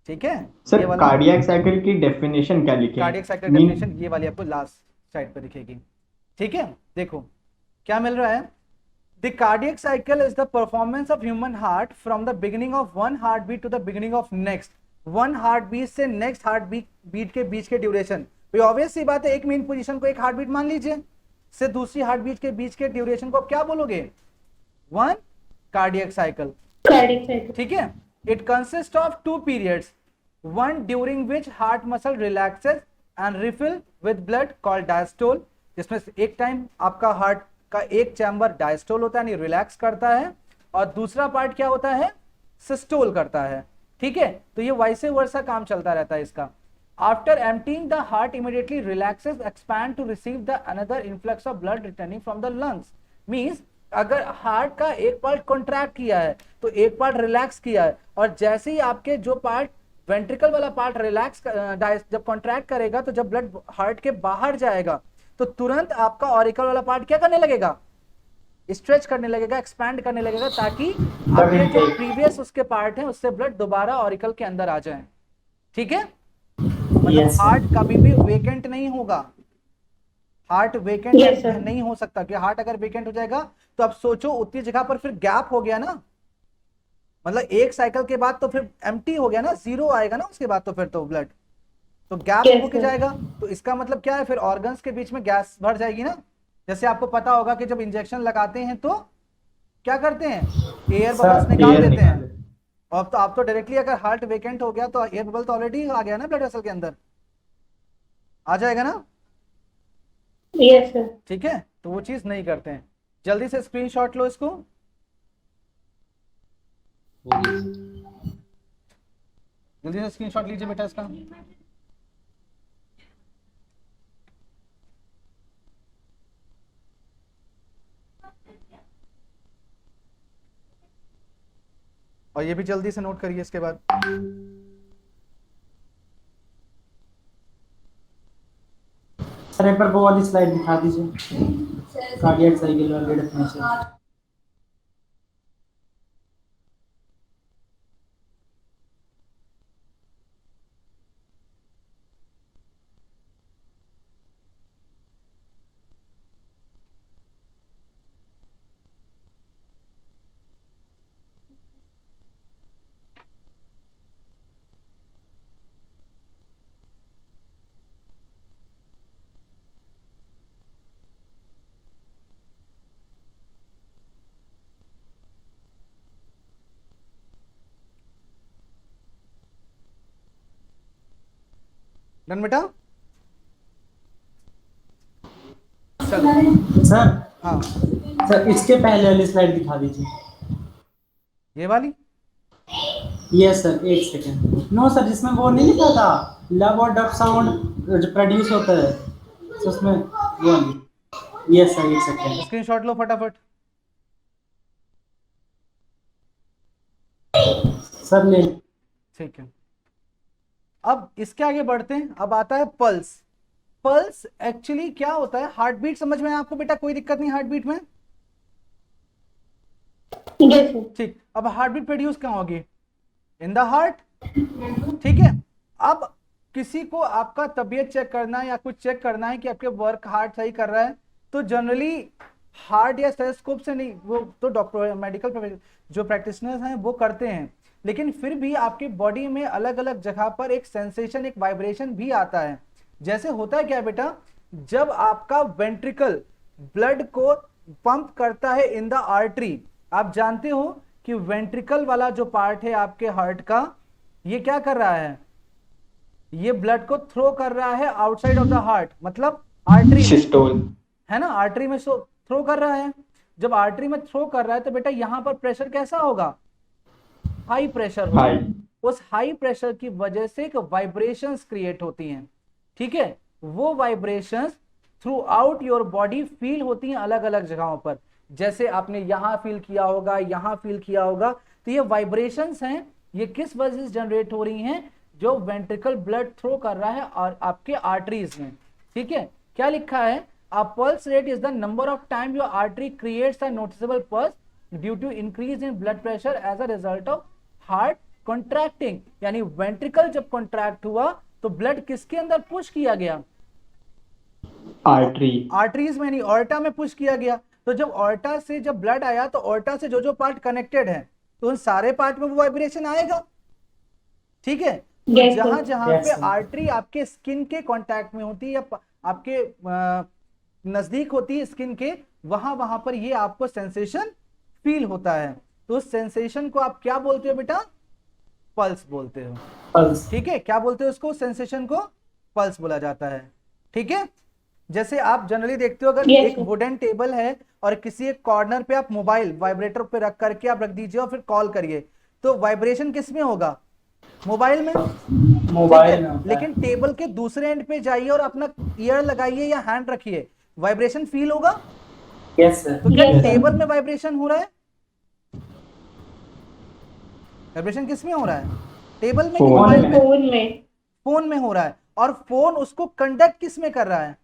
ठीक है? सर ये वाला कार्डियक साइकिल की डेफिनेशन क्या लिखे? कार्डियक साइकिल Mean- डेफिनेशन ये वाली आपको लास्ट साइड पे दिखेगी, ठीक है? देखो क्या मिल रहा है। The cardiac cycle is the performance of human heart from the beginning of one heart beat to the beginning of next. One heart beat से नेक्स्ट हार्ट बीट के बीच के ड्यूरेशन। ऑब्वियस सी बात है, एक मेन पोजीशन को एक heart beat मान लीजिए, से दूसरी हार्ट बीट के बीच के ड्यूरेशन को आप क्या बोलोगे? One cardiac cycle, Cardiac cycle. ठीक है? It consist of 2 periods, one during which heart muscle relaxes and refill with blood called diastole, जिसमें एक टाइम आपका हार्ट का एक चैम्बर डायस्टोल होता है, यानी रिलैक्स करता है, और दूसरा पार्ट क्या होता है? सिस्टोल करता है, ठीक है? तो ये वाइस वर्सा काम चलता रहता है इसका। After emptying the heart immediately relaxes expand to receive the another influx of blood returning from the lungs. Means अगर हार्ट का एक पार्ट कॉन्ट्रैक्ट किया है तो एक पार्ट रिलैक्स किया है, और जैसे ही आपके जो पार्ट वेंट्रिकल वाला पार्ट रिलैक्स जब कॉन्ट्रैक्ट करेगा, तो जब ब्लड हार्ट के बाहर जाएगा तो तुरंत आपका ऑरिकल वाला पार्ट क्या करने लगेगा? स्ट्रेच करने लगेगा, एक्सपैंड करने लगेगा, ताकि आपके जो प्रीवियस उसके पार्ट हैं उससे ब्लड दोबारा ऑरिकल के अंदर आ जाए, ठीक है? मतलब Yes, sir. हार्ट कभी भी वेकेंट नहीं होगा, हार्ट वेकेंट Yes, sir. नहीं हो सकता। कि हार्ट अगर वेकेंट हो जाएगा तो अब सोचो उतनी जगह पर फिर गैप हो गया ना, मतलब एक साइकिल के बाद तो फिर एम्प्टी हो गया ना, जीरो आएगा ना उसके बाद, तो फिर तो ब्लड तो गैप Yes, होके sir. जाएगा। तो इसका मतलब क्या है? फिर ऑर्गन्स के बीच में गैस भर जाएगी ना। जैसे आपको पता होगा कि जब इंजेक्शन लगाते हैं तो क्या करते हैं? एयर Sir, बबल्स निकाल air देते निकाल हैं। देते हैं। और तो आप तो डायरेक्टली अगर हार्ट वेकेंट हो गया तो एयर बबल तो ऑलरेडी आ गया ना ब्लड वेसल के अंदर, आ जाएगा ना, Yes, sir. ठीक है? तो वो चीज नहीं करते हैं। जल्दी से स्क्रीनशॉट लो इसको, जल्दी से स्क्रीनशॉट लीजिए बेटा इसका। और ये भी जल्दी से नोट करिए इसके बाद। सर एक बार वो वाली स्लाइड दिखा दीजिए, कार्डियक साइकिल वाली डेफिनेशन। डन बेटा? चलो सर हाँ, सर इसके पहले वाली स्लाइड दिखा दीजिए। ये वाली यस सर, एक सेकेंड। नो सर, जिसमें वो नहीं लिखा था लब और डब साउंड जो प्रोड्यूस होता है, तो उसमें वो वाली। यस सर, एक सेकेंड। स्क्रीनशॉट लो फटाफट। सर ले। ठीक है, अब इसके आगे बढ़ते हैं। अब आता है पल्स। पल्स एक्चुअली क्या होता है? हार्ट बीट समझ में है आपको बेटा? कोई दिक्कत नहीं हार्ट बीट में? Yes, sir. ठीक, अब हार्ट बीट प्रोड्यूस कहाँ होगी? इन द हार्ट, ठीक है? अब किसी को आपका तबीयत चेक करना है या कुछ चेक करना है कि आपके वर्क हार्ट सही कर रहा है, तो जनरली हार्ट या स्टेथोस्कोप से नहीं, वो तो डॉक्टर मेडिकल जो प्रैक्टिशनर्स हैं वो करते हैं, लेकिन फिर भी आपकी बॉडी में अलग अलग जगह पर एक सेंसेशन, एक वाइब्रेशन भी आता है। जैसे होता है क्या बेटा, जब आपका वेंट्रिकल ब्लड को पंप करता है इन द आर्टरी, आप जानते हो कि वेंट्रिकल वाला जो पार्ट है आपके हार्ट का, ये क्या कर रहा है, ये ब्लड को थ्रो कर रहा है आउटसाइड ऑफ द हार्ट, मतलब आर्टरी सिस्टोल। है ना, आर्टरी में थ्रो कर रहा है। जब आर्टरी में थ्रो कर रहा है तो बेटा यहां पर प्रेशर कैसा होगा, हाई प्रेशर होगा। हाई। उस हाई प्रेशर की वजह से एक वाइब्रेशंस क्रिएट होती हैं, ठीक है। वो vibrations through out your body feel होती हैं अलग अलग जगहों पर, जैसे आपने यहां फील किया होगा, यहां फील किया होगा। तो ये वाइब्रेशंस हैं, ये किस वजह से जनरेट हो रही हैं, जो वेंट्रिकल ब्लड थ्रो कर रहा है और आपके आर्टरीज में, ठीक है। क्या लिखा है, a pulse rate is the number of time your artery creates a noticeable pulse due to increase in blood pressure as a result of heart contracting। यानी वेंट्रिकल जब कॉन्ट्रैक्ट हुआ तो ब्लड किसके अंदर पुश किया गया, आर्टरी। आर्टरीज में नहीं, ऑर्टा में पुश किया गया। तो जब ऑर्टा से जब ब्लड आया तो ऑर्टा से जो जो पार्ट कनेक्टेड है तो उन सारे पार्ट में वो वाइब्रेशन आएगा, ठीक है। तो Yes, sir. जहां जहां Yes, पे sir. आर्टरी आपके स्किन के कांटेक्ट में होती है या आपके नजदीक होती है स्किन के, वहां वहां पर ये आपको सेंसेशन फील होता है। तो उस सेंसेशन को आप क्या बोलते हो बेटा, पल्स बोलते हो, पल्स। ठीक है। क्या बोलते हो उसको, सेंसेशन को पल्स बोला जाता है, ठीक है। जैसे आप जनरली देखते हो, अगर Yes, एक sir. वुडन टेबल है और किसी एक कॉर्नर पे आप मोबाइल वाइब्रेटर पे रख करके आप रख दीजिए और फिर कॉल करिए, तो वाइब्रेशन किस में होगा, मोबाइल में, मोबाइल ठीक में है? होता है। लेकिन टेबल के दूसरे एंड पे जाइए और अपना ईयर लगाइए या हैंड रखिए, वाइब्रेशन फील होगा। Yes sir. तो क्या Yes, sir. टेबल में वाइब्रेशन हो रहा है, वाइब्रेशन किस में हो रहा है, टेबल में कि फोन मोबाइल में। में, फोन में। फोन में हो रहा है। और फोन उसको कंडक्ट किस में कर रहा है,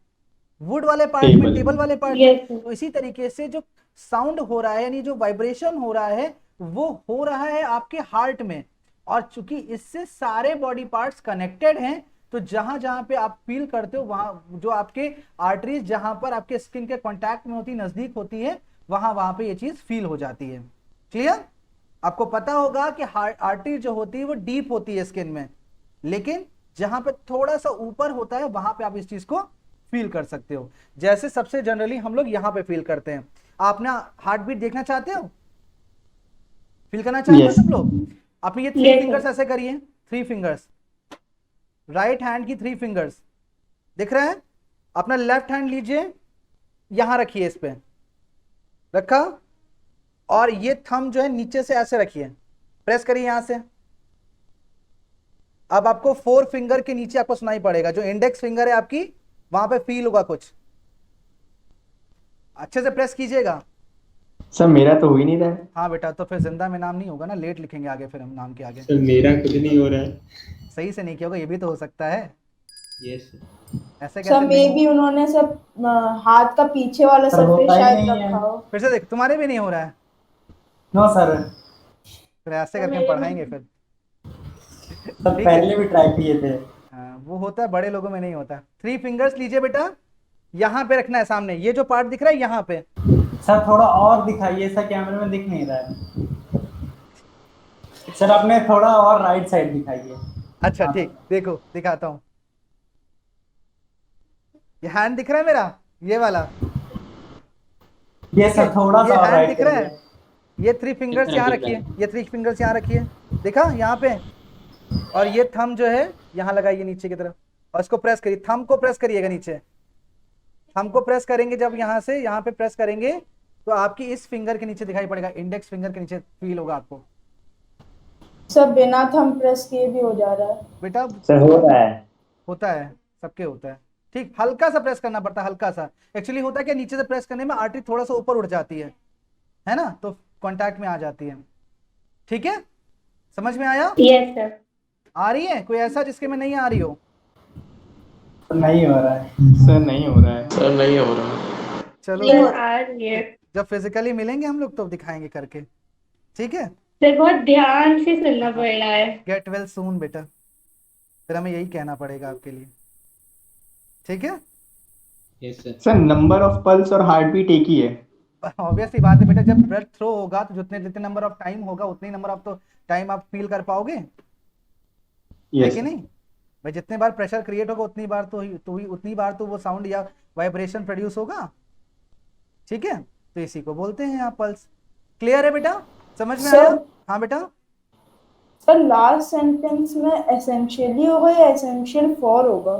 वुड वाले पार्ट में, टेबल। टेबल वाले पार्ट Yes, में। sir. तो इसी तरीके से जो साउंड हो रहा है, यानी जो वाइब्रेशन हो रहा है, वो हो रहा है आपके हार्ट में। और चूंकि इससे सारे बॉडी पार्ट्स कनेक्टेड हैं, तो जहां जहां पे आप फील करते हो, वहां जो आपके आर्टरीज जहां पर आपके स्किन के कांटेक्ट में होती, नजदीक होती है, वहां वहां पे ये चीज फील हो जाती है। क्लियर। आपको पता होगा कि आर्टरी जो होती है वो डीप होती है स्किन में, लेकिन जहां पे थोड़ा सा ऊपर होता है वहां पे आप इस चीज को फील कर सकते हो। जैसे सबसे जनरली हम लोग यहां पे फील करते हैं। आप ना हार्ट बीट देखना चाहते हो, फील करना चाहते हो Yes. सब लोग। अपनी ये 3 Yes, sir. फिंगर्स ऐसे करिए, 3 फिंगर्स, राइट हैंड की 3 फिंगर्स दिख रहा है। अपना लेफ्ट हैंड लीजिए, यहां रखिए, इस पे रखा, और ये थंब जो है नीचे से ऐसे रखिए, प्रेस करिए यहां से। अब आपको 4 फिंगर के नीचे आपको सुनाई पड़ेगा, जो इंडेक्स फिंगर है आपकी, वहां पे फील होगा कुछ। अच्छे से प्रेस कीजिएगा। सर मेरा तो हो ही नहीं रहा है। हाँ बेटा, तो फिर जिंदा में नाम नहीं होगा ना, लेट लिखेंगे आगे, फिर हम नाम के आगे। सर मेरा कुछ नहीं हो रहा है। सही से नहीं किया होगा, ये भी तो हो सकता है। यस ऐसे सर कैसे मे नहीं? भी उन्होंने सब हाथ का पीछे वाला सर, सरफेस होता ही शायद नहीं है। रखा हो। फिर से देख, तुम्हारे भी नहीं हो रहा है, नो सर। फिर ऐसे करके हम मेरे पढ़ाएंगे फिर। सर ठीक है। पहले भी ट्राई किए थे। हाँ, वो होता है, बड़े लोगों में नहीं होता। 3 फिंगर्स लीजिए बेटा, यहाँ पे रखना है सामने, ये जो पार्ट दिख रहा है यहाँ पे। सर थोड़ा और दिखाइए, सर कैमरे में दिख नहीं रहा है। सर आपने थोड़ा और राइट साइड दिखाइए। अच्छा हाँ। ठीक, देखो दिखाता हूँ। ये हैंड दिख रहा है मेरा, ये वाला, ये सर थोड़ा ये सा और हैंड राइट दिख रहा है। करिए। ये 3 फिंगर्स यहाँ रखिए, ये 3 फिंगर्स यहाँ रखिए, देखा यहाँ पे। और ये थंब जो है यहाँ लगाइए नीचे की तरफ, और इसको प्रेस करिए, थंब को प्रेस करिएगा नीचे। थंब को प्रेस करेंगे जब यहाँ से यहाँ पे प्रेस करेंगे, तो आपकी इस फिंगर के नीचे दिखाई पड़ेगा, इंडेक्स फिंगर के नीचे फील होगा आपको। सर बिना थंब प्रेस किए भी हो जा रहा है। बेटा सर हो रहा है। होता है, सबके होता है, ठीक। हल्का सा प्रेस करना पड़ता है, हल्का सा। एक्चुअली होता है कि नीचे से प्रेस करने में आर्टरी थोड़ा सा ऊपर उठ जाती है ना, तो कांटेक्ट में आ जाती है। ठीक है, समझ में आया? Yes, sir. आ रही है कोई ऐसा जिसके में नहीं आ रही हो? नहीं हो रहा है। सर नहीं हो रहा है। सर नहीं हो रहा। चलो Sir, आ रही है। जब फिजिकली मिलेंगे हम लोग तो दिखाएंगे करके, ठीक है। सर बहुत ध्यान से सुनना पड़ रहा है। गेट वेल सून बेटा, फिर हमें यही कहना पड़ेगा आपके लिए, ठीक है। Yes sir. Sir number of pulse और हार्ट बीट एक ही है। ऑब्वियस सी बात है बेटा, जब ब्लड थ्रो होगा तो जितने जितने नंबर ऑफ टाइम होगा उतनी नंबर ऑफ तो टाइम आप फील कर पाओगे, है यस कि नहीं भाई? जितने बार प्रेशर क्रिएट होगा उतनी बार उतनी बार तो वो साउंड या वाइब्रेशन प्रोड्यूस होगा, ठीक है? तो इसी को बोलते हैं यहाँ पल्स। क्लियर है बेटा, समझ में Sir. आया? हाँ बेटा, सर लास्ट सेंटेंस में एसेंशियली होगा या एसेंशियल फॉर होगा?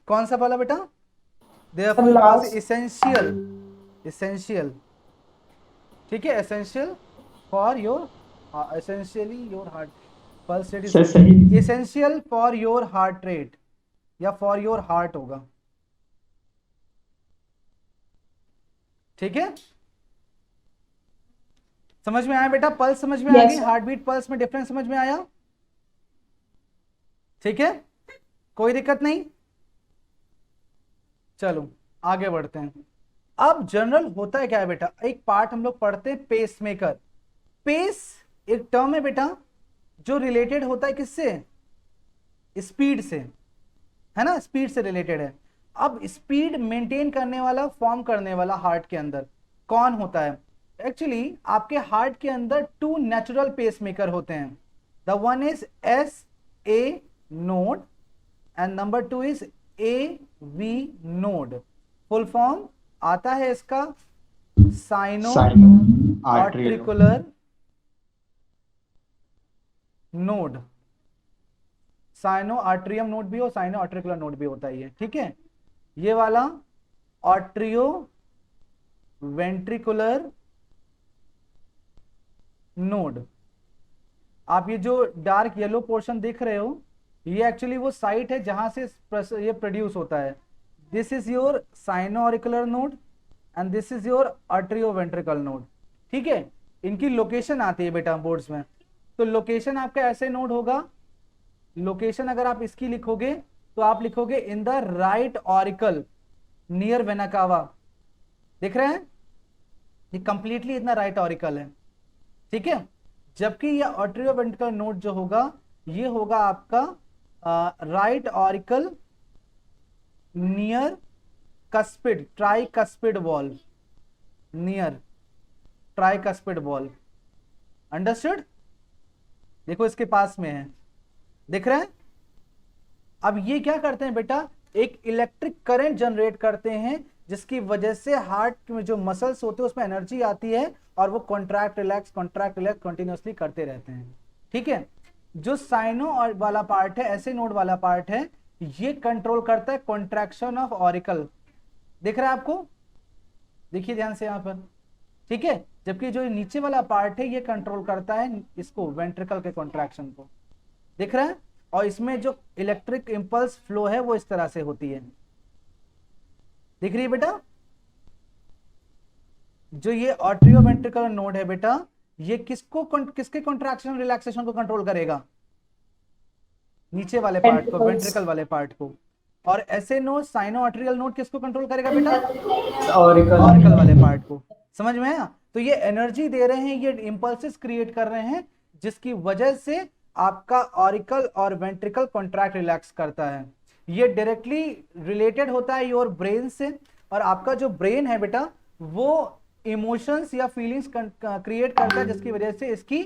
कौन सा वाला बेटा? Last. इसेंशियल, इसेंशियल, ठीक है? Essential for your, essentially your heart pulse rate sir सही essential for your heart rate या फॉर योर हार्ट होगा, ठीक है? समझ में आया बेटा? पल्स समझ में आ Yes, गई? sir. हार्ट बीट पल्स में डिफरेंस समझ में आया? ठीक है, कोई दिक्कत नहीं? चलो आगे बढ़ते हैं। अब जनरल होता है क्या है बेटा? एक पार्ट हम लोग पढ़ते हैं पेस मेकर। पेस एक टर्म है बेटा जो रिलेटेड होता है किससे? स्पीड से, है ना? स्पीड से रिलेटेड है। अब स्पीड मेंटेन करने वाला, फॉर्म करने वाला हार्ट के अंदर कौन होता है? एक्चुअली आपके हार्ट के अंदर 2 नेचुरल पेस मेकर होते हैं। The one is SA node and number 2 is AV node. Full form आता है इसका sino atricular node. Sino atrium node भी हो, साइनो आर्ट्रिकुलर नोड भी होता है ये, ठीक है? ये वाला आर्ट्रियो वेंट्रिकुलर नोड। आप ये जो डार्क येलो पोर्शन देख रहे हो, ये एक्चुअली वो साइट है जहां से ये प्रोड्यूस होता है। This is your sino auricular node and this is your atrio ventricle node, ठीक है? इनकी लोकेशन आती है बेटा बोर्ड्स में। तो लोकेशन आपका ऐसे नोड होगा, लोकेशन अगर आप इसकी लिखोगे तो आप लिखोगे in the right auricle near vena cava. देख रहे हैं? ये कंप्लीटली इतना राइट ऑरिकल है, ठीक है? जबकि ये आर्ट्रियो वेंट्रिकल नोड जो होगा ये होगा आपका right auricle near cuspid, tricuspid wall, near tricuspid wall. Understood? देखो इसके पास में है, दिख रहा है? अब ये क्या करते हैं बेटा? एक इलेक्ट्रिक करंट जनरेट करते हैं जिसकी वजह से हार्ट में जो मसल्स होते हैं उसमें एनर्जी आती है और वो कॉन्ट्रैक्ट रिलैक्स कंटिन्यूअसली करते रहते हैं, ठीक है? जो साइनो वाला पार्ट है, ऐसे नोड वाला पार्ट है, ये कंट्रोल करता है कॉन्ट्रैक्शन ऑफ ऑरिकल। दिख रहा है आपको? देखिए ध्यान से यहां पर, ठीक है? जबकि जो नीचे वाला पार्ट है ये कंट्रोल करता है इसको, वेंट्रिकल के कॉन्ट्रैक्शन को। दिख रहा है? और इसमें जो इलेक्ट्रिक इंपल्स फ्लो है वो इस तरह से होती है। दिख रही है बेटा? जो ये आर्ट्रियो वेंट्रिकल नोड है बेटा, ये किसके कॉन्ट्रैक्शन रिलैक्सेशन को कंट्रोल करेगा? नीचे वाले पार्ट को, वेंट्रिकल वाले पार्ट को। और ऐसे नोड साइनो आर्ट्रियल नोड किसको कंट्रोल करेगा बेटा? ऑरिकल वाले पार्ट को। समझ में आया? तो ये एनर्जी दे रहे हैं, ये इंपल्सेस क्रिएट कर रहे हैं जिसकी वजह से आपका ऑरिकल और वेंट्रिकल कॉन्ट्रैक्ट रिलैक्स करता है। ये डायरेक्टली रिलेटेड होता है योर ब्रेन से। और आपका जो ब्रेन है बेटा वो इमोशंस या फीलिंग्स क्रिएट करता है जिसकी वजह से इसकी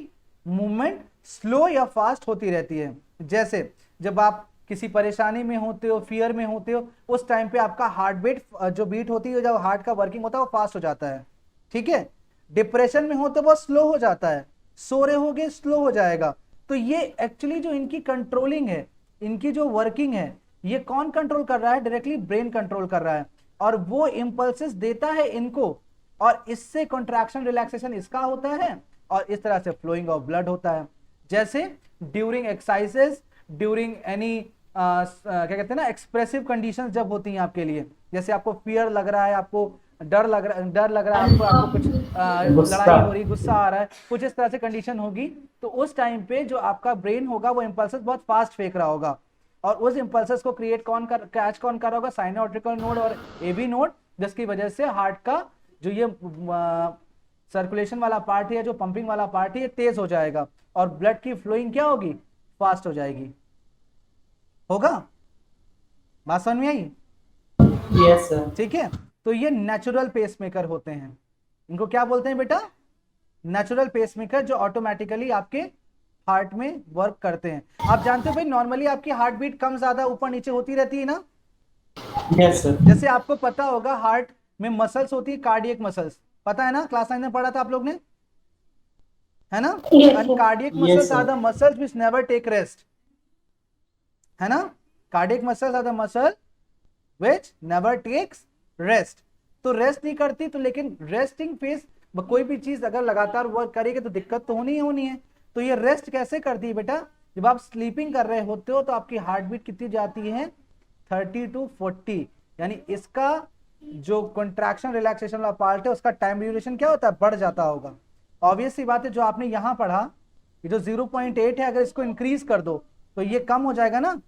मूवमेंट स्लो या फास्ट होती रहती है। जैसे जब आप किसी परेशानी में होते हो, फियर में होते हो, उस टाइम पे आपका हार्ट बीट जो बीट होती है, जब हार्ट का वर्किंग होता है वो फास्ट हो जाता है, ठीक है? डिप्रेशन में हो तो वो स्लो हो जाता है, सो रहे होगे स्लो हो जाएगा। तो ये एक्चुअली जो इनकी कंट्रोलिंग है, इनकी जो वर्किंग है, ये कौन कंट्रोल कर रहा है? डायरेक्टली ब्रेन कंट्रोल कर रहा है और वो इंपल्सेस देता है इनको, और इससे कॉन्ट्रैक्शन रिलैक्सेशन इसका होता है और इस तरह से फ्लोइंग ऑफ ब्लड होता है। जैसे ड्यूरिंग एक्सरसाइजेस, ड्यूरिंग एनी क्या कहते हैं ना, एक्सप्रेसिव कंडीशंस जब होती हैं आपके लिए, जैसे आपको फियर लग रहा है, आपको डर लग रहा है, आपको कुछ लड़ाई हो रही, गुस्सा आ रहा है, कुछ इस तरह से कंडीशन होगी, तो उस टाइम पे जो आपका ब्रेन होगा वो इंपल्सेस बहुत फास्ट फेंक रहा होगा और उस इंपल्सेस को कैच कौन कर रहा होगा? साइनो आर्ट्रिकुलर नोड और एवी नोड, जिसकी वजह से हार्ट का जो ये सर्कुलेशन वाला पार्ट है, जो पंपिंग वाला पार्ट है, ये तेज हो जाएगा और ब्लड की फ्लोइंग क्या होगी? फास्ट हो जाएगी। होगा? बात समझ में आई? Yes sir. ठीक है? तो ये नेचुरल पेसमेकर होते हैं। इनको क्या बोलते हैं बेटा? नेचुरल पेसमेकर, जो ऑटोमेटिकली आपके हार्ट में वर्क करते हैं। आप जानते हो भाई नॉर्मली आपकी हार्ट बीट कम ज्यादा ऊपर नीचे होती रहती है ना। Yes sir. जैसे आपको पता होगा हार्ट में मसल्स होती है, कार्डियक मसल्स, पता है ना, क्लास 9 में पढ़ा था आप लोग ने, है ना। Yes, and sir. Cardiac Yes, muscles sir. Are the muscles which never take rest, है ना। Cardiac muscles are the muscle which never takes rest. तो रेस्ट नहीं करती, तो लेकिन रेस्टिंग फेज कोई भी चीज अगर लगातार वर्क करेगी तो दिक्कत तो होनी ही होनी है। तो ये रेस्ट कैसे करती है बेटा? जब आप स्लीपिंग कर रहे होते हो तो आपकी हार्ट बीट कितनी जाती है? 30 to 40। यानी इसका जो कंट्रैक्शन रिलैक्सेशन वाला पार्ट है उसका टाइम ड्यूरेशन क्या होता है? बढ़ जाता होगा। ऑब्वियस सी बात है, जो आपने यहां पढ़ा, ये जो 0.8 है, अगर इसको इंक्रीज कर दो तो ये कम हो जाएगा ना,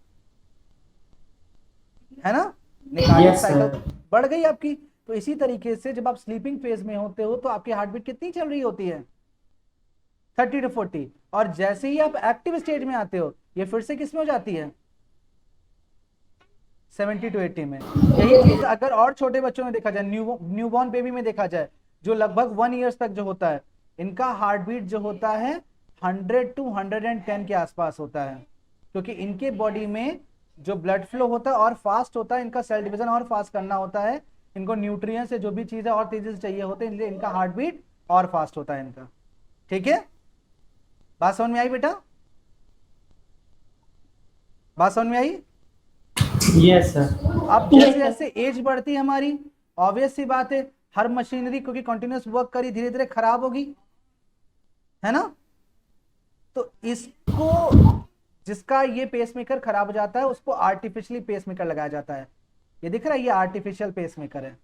है ना। निकालिए, Yes, साइकिल sir. बढ़ गई आपकी। तो इसी तरीके से जब आप स्लीपिंग फेज में होते हो तो आपकी हार्ट बीट कितनी चल रही होती है? 30 to 40। और जैसे ही आप एक्टिव स्टेज में आते हो ये फिर से किस में हो जाती है? 70 to 80 में। यही चीज अगर और छोटे बच्चों में देखा जाए, न्यूबॉर्न बेबी में देखा जाए, जो लगभग 1 ईयर्स तक जो होता है, इनका हार्ट बीट जो होता है 100 to 110 के आसपास होता है, क्योंकि इनके बॉडी में जो ब्लड फ्लो होता है और फास्ट होता है, इनका सेल डिवीजन और फास्ट करना होता है, इनको न्यूट्रिएंट्स से जो भी चीजें और तेजी से चाहिए होते हैं, इसलिए इनका हार्ट बीट और फास्ट होता है इनका। ठीक है, बात समझ में आई बेटा? बात समझ में आई? Yes sir. अब जैसे जैसे एज बढ़ती है हमारी, ऑब्वियस सी बात है हर मशीनरी क्योंकि कंटिन्यूस वर्क करी धीरे धीरे खराब होगी, है ना। तो इसको, जिसका ये पेसमेकर खराब हो जाता है उसको आर्टिफिशियली पेसमेकर लगाया जाता है। ये दिख रहा है, ये आर्टिफिशियल पेसमेकर है।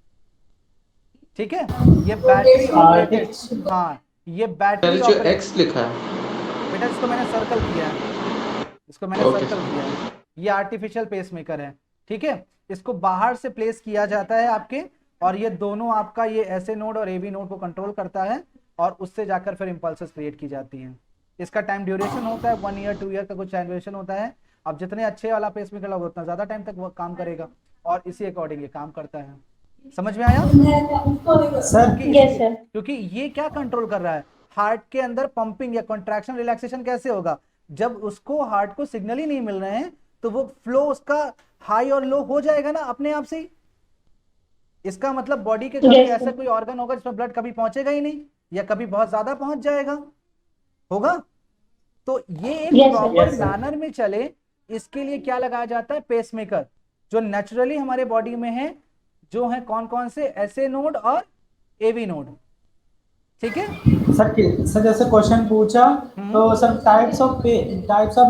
ठीक है, ये बैटरी ऑपरेटेड, हाँ ये सर बैटरी जो ऑपरेटेड एक्स लिखा है, बेटा, इसको मैंने सर्कल किया है, इसको मैंने Okay, सर्कल किया है। ये आर्टिफिशियल पेसमेकर है। ठीक है, इसको बाहर से प्लेस किया जाता है आपके, और ये दोनों आपका ये एसए नोड और एबी नोड को कंट्रोल करता है, और उससे जाकर फिर इंपल्सेस क्रिएट की जाती हैं। इसका टाइम ड्यूरेशन होता है 1 ईयर 2 ईयर का कुछ टाइम ड्यूरेशन होता है। अब जितने अच्छे वाला पेसमेकर लोगे उतना ज्यादा टाइम तक वो काम करेगा, और इसी अकॉर्डिंग ये काम करता है। समझ में आया सर Yes, sir. क्योंकि ये क्या कंट्रोल कर रहा है? हार्ट के अंदर पंपिंग या कॉन्ट्रैक्शन रिलैक्सेशन कैसे होगा? जब उसको हार्ट को सिग्नल ही नहीं मिल रहे हैं तो वो फ्लो उसका हाई और लो हो जाएगा ना अपने आप से ही। इसका मतलब बॉडी के कभी Yes, sir. ऐसा कोई ऑर्गन होगा जिसमें ब्लड कभी पहुंचेगा ही नहीं, या कभी बहुत ज्यादा पहुंच जाएगा, होगा। तो ये एक Yes, sir. Proper Yes, sir. Manner में चले, इसके लिए क्या लगाया जाता है? पेसमेकर, जो नेचुरली हमारे बॉडी में है, जो है कौन कौन से? एसए नोड और एबी नोड। ठीक है, सर जैसे क्वेश्चन पूछा तो sir types of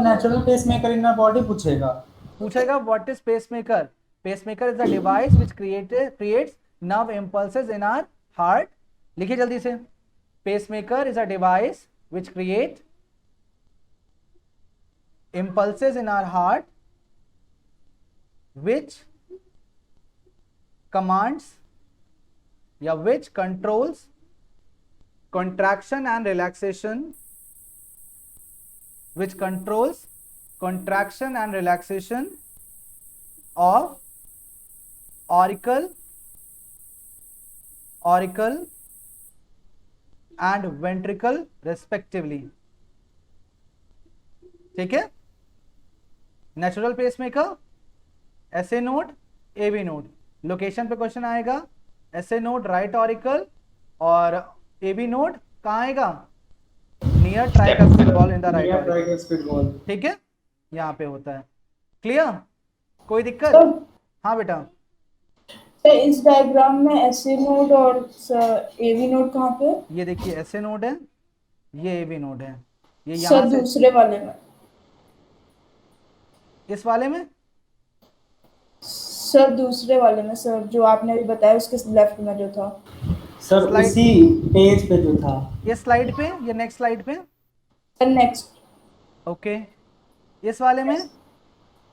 natural pacemaker in our body पूछेगा। What is pacemaker? Pacemaker is the device which creates nerve impulses in our heart. लिखिए जल्दी से, pacemaker is a device which create impulses in our heart which commands या which controls contraction and relaxation, which controls contraction and relaxation of auricle and ventricle respectively। ठीक है, natural pacemaker, SA node, AB node. Location पे question आएगा, SA node right auricle और AB node कहाँ आएगा? Near tricuspid wall in the right auricle. ठीक है, यहाँ पे होता है। क्लियर? कोई दिक्कत? सर हाँ बेटा, सर इस डायग्राम में एसए नोड और एवी नोड कहाँ पे है? ये देखिए एसए नोड है, ये एबी नोड है, ये सर यहाँ से दूसरे वाले में, इस वाले में। सर दूसरे वाले में, सर जो आपने अभी बताया उसके लेफ्ट में जो था। सर Slide- उसी पेज पे जो था। ये स्लाइड पे, ये नेक्स्ट स्लाइड पे। Sir next. ओके, इस वाले में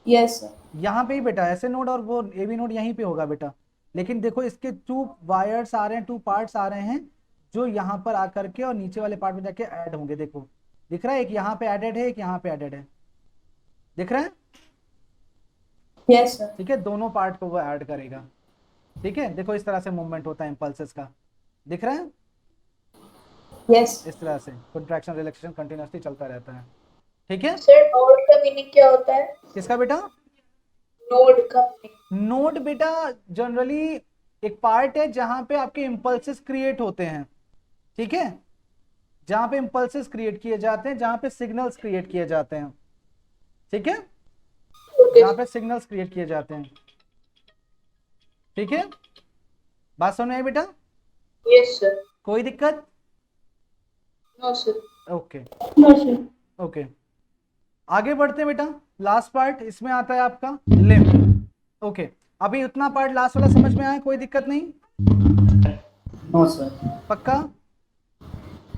यस सर। यहाँ पे ही बेटा एसए नोड और वो एबी नोड यहीं पे होगा बेटा। लेकिन देखो इसके 2 वायर्स आ रहे हैं, 2 पार्ट्स आ रहे हैं, जो यहाँ पर आकर के और नीचे वाले पार्ट में जाके ऐड होंगे। देखो दिख रहा है, एक यहाँ पे एडेड है, एक यहाँ पे एडेड है, दिख रहा है? Yes sir. ठीक है, दोनों पार्ट को वो ऐड करेगा। ठीक है, देखो इस तरह से मूवमेंट होता है इम्पल्सेस का, दिख रहा है? यस इस तरह से कंट्रैक्शन रिलैक्सेशन कंटिन्यूसली चलता रहता है। ठीक है, सर, नोड का मीनिंग क्या होता है? किसका बेटा? नोड का नोड बेटा जनरली एक पार्ट है जहां पे आपके इम्पल्सेस क्रिएट होते हैं। ठीक है, जहां पे इम्पल्सेस क्रिएट किए जाते हैं, जहां पे सिग्नल्स क्रिएट किए जाते हैं। ठीक है, जहां पे सिग्नल्स क्रिएट किए जाते हैं। ठीक है, बात समझ में आई बेटा? Yes sir. कोई दिक्कत? No sir. Okay no sir. Okay, आगे बढ़ते हैं बेटा। लास्ट पार्ट इसमें आता है आपका लिम्फ। ओके, अभी उतना पार्ट लास्ट वाला समझ में आया? कोई दिक्कत नहीं? No sir. पक्का?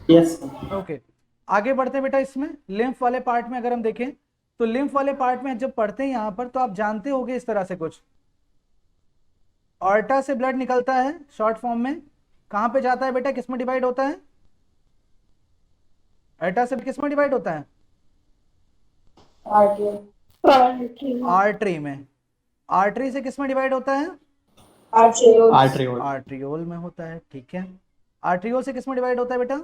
Yes sir. ओके, आगे बढ़ते हैं बेटा। इसमें लिम्फ वाले पार्ट में अगर हम देखें तो लिम्फ वाले पार्ट में जब पढ़ते हैं यहां पर, तो आप जानते होंगे इस तरह से कुछ ऑर्टा से ब्लड निकलता है शॉर्ट फॉर्म में, कहां पे जाता है बेटा, किस में डिवाइड होता है? ऑर्टा से किस में डिवाइड होता है? आर्टरी में। आर्टरी से किस में डिवाइड होता है? आर्ट्रियोल। आर्ट्रियोल में होता है। ठीक है, आर्ट्रियोल से किस में डिवाइड होता है बेटा?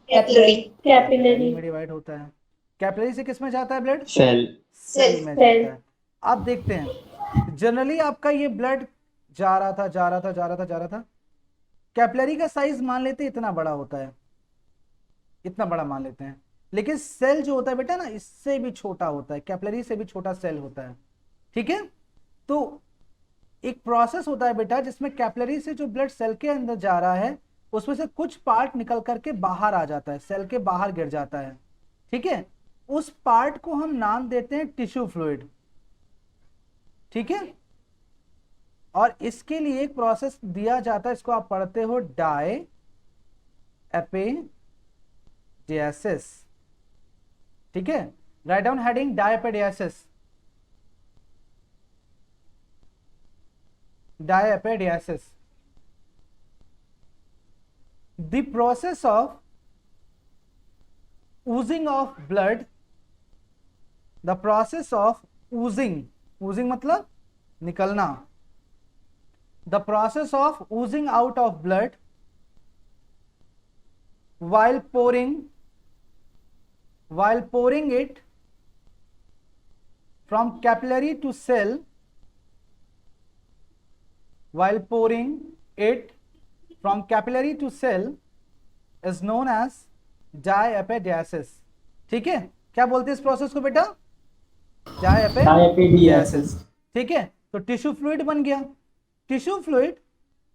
कैपिलरी में डिवाइड होता है। कैपिलरी से किस में जाता है ब्लड? सेल। सेल में जाता है। अब देखते हैं जनरली आपका ये ब्लड जा रहा था। कैपिलरी का साइज मान लेते हैं इतना बड़ा होता है, इतना बड़ा मान लेते हैं, लेकिन सेल जो होता है बेटा ना, इससे भी छोटा होता है, कैपिलरी से भी छोटा सेल होता है। ठीक है, तो एक प्रोसेस होता है बेटा जिसमें कैपिलरी से जो ब्लड सेल के अंदर जा रहा है, उसमें से कुछ पार्ट निकल करके बाहर आ जाता है, सेल के बाहर गिर जाता है। ठीक है, उस पार्ट को हम नाम देते हैं टिश्यू फ्लूइड। ठीक है, और इसके लिए एक प्रोसेस दिया जाता है, इसको आप पढ़ते हो डाई एपेडियासिस। ठीक है, write down heading diapedesis. Diapedesis, the process of oozing of blood, the process of oozing मतलब निकलना, the process of oozing out of blood while pouring it from capillary to cell, while pouring it from capillary to cell is known as diapediasis। ठीक है, क्या बोलते हैं इस process को बेटा? डायपेडियासिस। ठीक है, तो टिश्यू फ्लूइड बन गया। टिश्यू फ्लूइड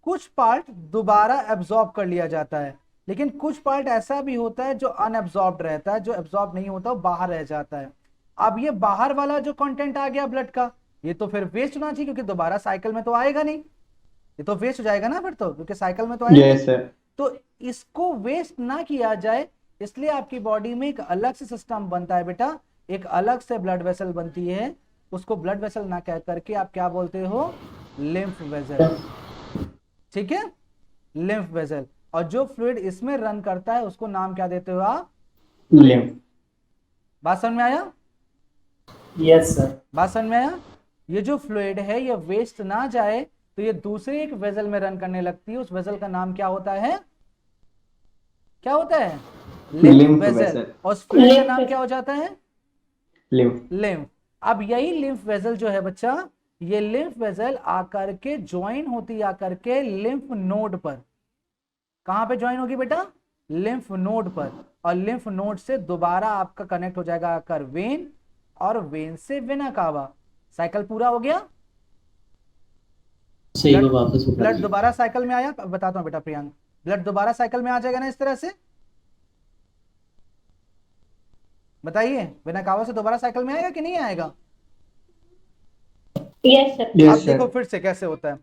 कुछ पार्ट दोबारा एब्जॉर्ब कर लिया जाता है, लेकिन कुछ पार्ट ऐसा भी होता है जो अनएब्जॉर्ब्ड रहता है, जो एब्जॉर्ब नहीं होता वो बाहर रह जाता है। अब ये बाहर वाला जो कंटेंट आ गया ब्लड का, ये तो फिर वेस्ट होना चाहिए, क्योंकि दोबारा साइकिल में तो आएगा नहीं, ये तो वेस्ट हो जाएगा ना फिर तो, क्योंकि साइकिल में तो आएगा। Yes sir. तो इसको वेस्ट ना किया जाए, इसलिए आपकी बॉडी में एक अलग से सिस्टम बनता है बेटा, एक अलग से ब्लड वेसल बनती है, उसको ब्लड वेसल ना कह करके आप क्या बोलते हो? Lymph vessel. ठीक है, लिम्फ वेसल। और जो फ्लूइड इसमें रन करता है उसको नाम क्या देते हो आप? लिम्फ। बात समझ में आया? Yes sir. बात समझ में आया? ये जो फ्लूइड है ये वेस्ट ना जाए तो ये दूसरे एक वेसल में रन करने लगती है, उस वेसल का नाम क्या होता है? क्या होता है? Lymph vessel. और उस फ्लूइड का नाम क्या हो जाता है? लिम्फ। लिम्फ। अब यही लिम्फ वेसल जो है बच्चा, ये लिम्फ वेसल आकर के ज्वाइन होती आकर के लिम्फ नोड पर। कहां पे ज्वाइन होगी बेटा? लिम्फ नोड पर। और लिम्फ नोड से दोबारा आपका कनेक्ट हो जाएगा आकर वेन, और वेन से वेना कावा। साइकिल पूरा हो गया। सही को वापस उठा ब्लड दोबारा साइकिल में आया। बताता हूं बेटा प्रियांक, ब्लड दोबारा साइकिल में आ जाएगा ना इस तरह से। बताइए, वेना कावा से दोबारा साइकिल में आएगा कि नहीं आएगा? Yes sir. अब देखो फिर से कैसे होता है।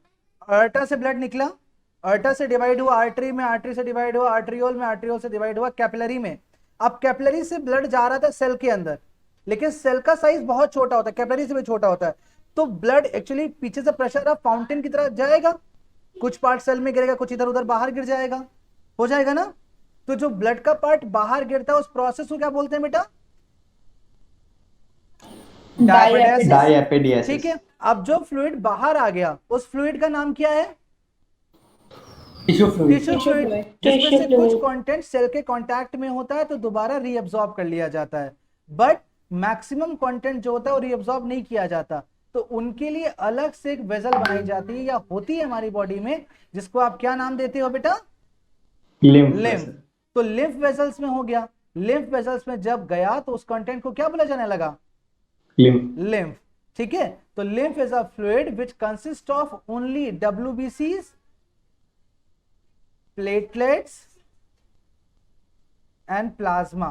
अर्टा से ब्लड निकला, अर्टा से डिवाइड हुआ आर्टरी में, आर्टरी से डिवाइड हुआ आर्ट्रियोल में, आर्ट्रियोल से डिवाइड हुआ कैपिलरी में। अब कैपिलरी से ब्लड जा रहा था सेल के अंदर, लेकिन सेल का साइज बहुत छोटा होता है, कैपिलरी से भी छोटा होता है, तो ब्लड एक्चुअली पीछे से प्रेशर ऑफ फाउंटेन की तरह जाएगा, कुछ पार्ट सेल में गिरेगा, कुछ इधर उधर बाहर गिर जाएगा, हो जाएगा ना। तो जो ब्लड का पार्ट बाहर गिरता है उस प्रोसेस को क्या बोलते हैं बेटा? डायपेडियासिस। डायपेडियासिस। ठीक है, अब जो फ्लूइड बाहर आ गया उस फ्लूइड का नाम क्या है? टिश्यू फ्लूइड टिश्यू फ्लूइड, जिसमें से कुछ कंटेंट सेल के कांटेक्ट में होता है तो दोबारा रीअब्सॉर्ब कर लिया जाता है, बट मैक्सिमम कंटेंट जो होता है वो रीअब्सॉर्ब नहीं किया जाता। तो उनके लिए अलग से एक वेसल बनाई जाती है या होती है हमारी बॉडी में, जिसको आप क्या नाम देते हो बेटा? लिम्फ। तो लिम्फ वेसल्स में हो गया, लिम्फ वेसल्स में जब गया तो उस कंटेंट को क्या बोला जाने लगा? लिम्फ। ठीक है, तो lymph is a fluid which consist of only WBCs, platelets and plasma.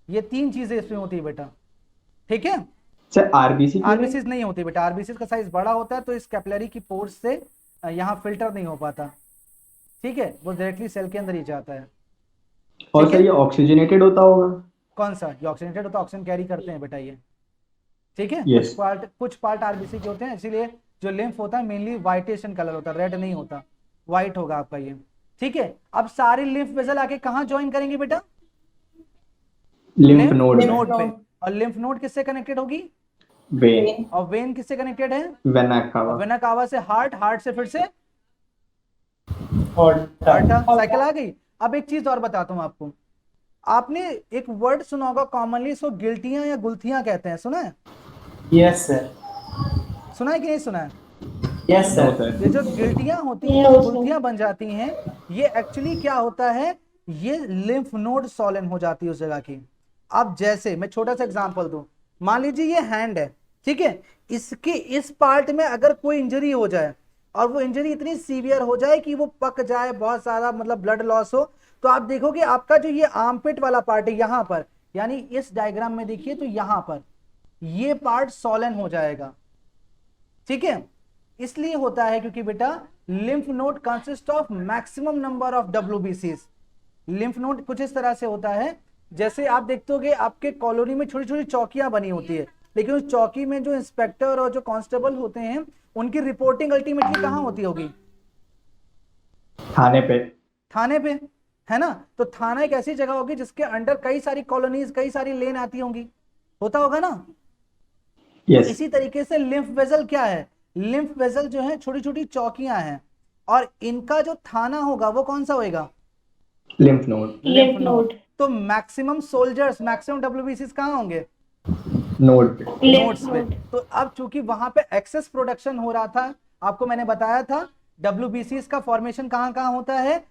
ये 3 चीजें इसमें होती है बेटा। ठीक है, सर आरबीसी आरबीसी नहीं होती बेटा, आरबीसी का साइज बड़ा होता है तो इस कैपिलरी की पोर्स से यहाँ फिल्टर नहीं हो पाता। ठीक है, वो डायरेक्टली सेल के अंदर ही जाता है। और सर ये ऑक्सीजनेटेड होता होगा? कौन सा? ये ऑक्सीजनेटेड होता है, ऑक्सीजन कैरी करते हैं बेटा ये। ठीक है, Yes. कुछ पार्ट आरबीसी के होते हैं, इसीलिए जो लिम्फ होता है मेनली व्हाइटेशन कलर होता है, रेड नहीं होता, व्हाइट होगा आपका ये। ठीक है, अब सारी लिम्फ वेसल आके कहाँ ज्वाइन करेंगे बेटा? लिम्फ नोड पे। और लिम्फ नोड किससे कनेक्टेड होगी? वेन। और वेन किससे कनेक्टेड है? Vena cava. वेना कावा से हार्ट, हार्ट से फिर से और साइकिल आ गई। अब एक चीज और बताता हूं आपको, आपने एक वर्ड सुना होगा कॉमनली, इसको गिल्टियां या गुल्थियां कहते हैं, सुना है? यस सर, सुना है कि नहीं सुना है? Yes sir. ये जो गिल्टियां होती हैं, गुल्थियां बन जाती हैं, ये एक्चुअली क्या होता है, ये लिम्फ नोड सॉलन हो जाती है उस जगह की। अब जैसे मैं छोटा सा एग्जांपल दूं, मान लीजिए ये हैंड है, ठीक है, इसके इस पार्ट में अगर कोई इंजरी हो जाए और वो इंजरी इतनी सीवियर हो जाए कि वो पक जाए, बहुत सारा मतलब ब्लड लॉस हो, तो आप देखोगे आपका जो ये आर्मपिट वाला पार्ट है यहाँ पर, यानी इस डायग्राम में देखिए तो यहाँ पर ये पार्ट सॉलन हो जाएगा। ठीक है, इसलिए होता है क्योंकि बेटा lymph node consist of maximum number of WBCs। Lymph node कुछ इस तरह से होता है, जैसे आप देखते होगे आपके कॉलोनी में छोटी छोटी चौकियां बनी होती है, लेकिन उस चौकी में जो इंस्पेक्टर और जो कांस्टेबल होते हैं उनकी रिपोर्टिंग अल्टीमेटली कहां होती होगी? थाने पे। थाने पे, है ना? तो थाना एक ऐसी जगह होगी जिसके अंडर कई सारी कॉलोनीज, कई सारी लेन आती होंगी, होता होगा ना? यस। तो इसी तरीके से लिम्फ वेसल क्या है? लिम्फ वेसल जो है छोटी छोटी चौकियां हैं, और इनका जो थाना होगा वो कौन सा होएगा? Lymph node. Lymph node. तो मैक्सिमम सोल्जर्स, मैक्सिमम WBCs कहां होंगे? नोड पे। नोड्स पे। तो अब चूंकि वहां पे एक्सेस प्रोडक्शन हो रहा था, आपको मैंने बताया था WBCs का फॉर्मेशन कहां कहां होता है?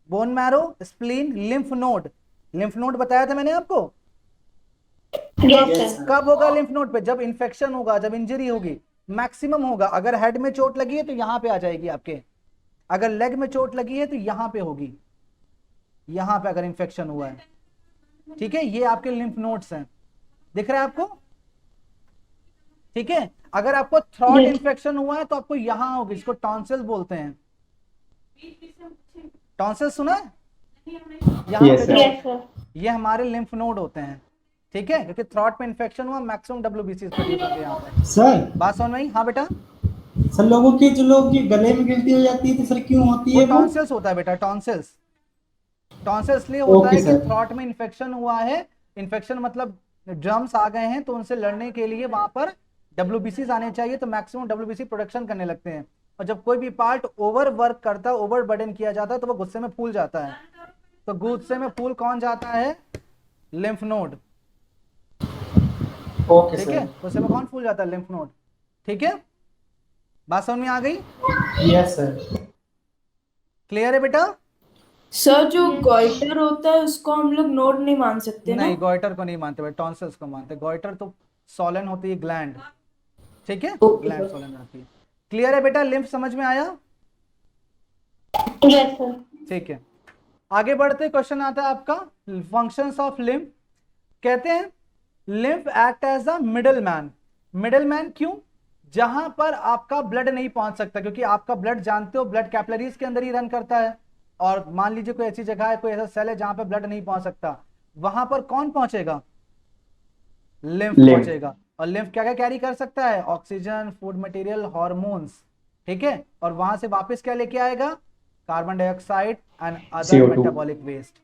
Bone marrow, spleen, lymph node. Lymph node बताया था मैंने आपको। कब होगा लिम्फ नोड पे? जब इंफेक्शन होगा, जब इंजरी होगी, मैक्सिमम होगा। अगर हेड में चोट लगी है तो यहां पे आ जाएगी आपके, अगर लेग में चोट लगी है तो यहां पे होगी, यहां पे अगर इंफेक्शन हुआ है। ठीक है, ये आपके लिम्फ नोड्स हैं, दिख रहा है आपको? ठीक है, अगर आपको थ्रॉट इंफेक्शन हुआ है तो आपको यहां होगी, इसको टॉन्सिल बोलते हैं। टॉन्सिल सुना है? यहाँ Yes, पे sir. ये हमारे लिम्फ नोड होते हैं। ठीक है, क्योंकि थ्रॉट में इंफेक्शन हुआ, मैक्सिमम WBCs प्रोड्यूस होते हैं यहाँ पे। सर बात समझ में आई? हाँ बेटा, सर लोगों की जो लोग की गले में गिल्टी हो जाती है तो सर क्यों होती है वो? टॉन्सिल्स होता है बेटा, टॉन्सिल्स। टॉन्सिल्स इसलिए होता है Okay, कि sir. थ्रॉट में इंफेक्शन हुआ है, इंफेक्शन मतलब ड्रम्स आ गए हैं, तो उनसे लड़ने के लिए वहां पर WBCs आने चाहिए, तो मैक्सिमम WBC प्रोडक्शन करने लगते हैं। और जब कोई भी पार्ट ओवर वर्क करता है, ओवर बर्डन किया जाता है, तो वो गुस्से में फूल जाता है। तो गुस्से में फूल कौन जाता है? Lymph node. ओके ठीक है, सर। गुस्से में कौन फूल जाता है? Lymph node. ठीक है, बात समझ में आ गई? Yes sir. क्लियर है बेटा? सर जो गॉइटर होता है उसको हम लोग नोड नहीं मान सकते ना? नहीं, गॉइटर को नहीं मानते बेटा, टॉन्सिल्स को मानते हैं। गॉइटर तो सॉलन होती है, ग्लैंड। ठीक है, Okay, ग्लैंड sir. सॉलन होती है। क्लियर है बेटा? लिम्फ समझ में आया? Yes sir. ठीक है, आगे बढ़ते क्वेश्चन आता है आपका फंक्शंस ऑफ लिम्फ। कहते हैं lymph act as a middle man. Middle man क्यों? जहां पर आपका ब्लड नहीं पहुंच सकता, क्योंकि आपका ब्लड जानते हो ब्लड कैपिलरीज के अंदर ही रन करता है, और मान लीजिए कोई ऐसी जगह है, कोई ऐसा सेल है जहां पर ब्लड नहीं पहुंच सकता, वहां पर कौन पहुंचेगा? लिम्फ पहुंचेगा। और लिम्फ क्या क्या कैरी कर सकता है? Oxygen, food material, hormones. ठीक है, और वहां से वापस क्या लेके आएगा? Carbon dioxide and other CO2. Metabolic waste.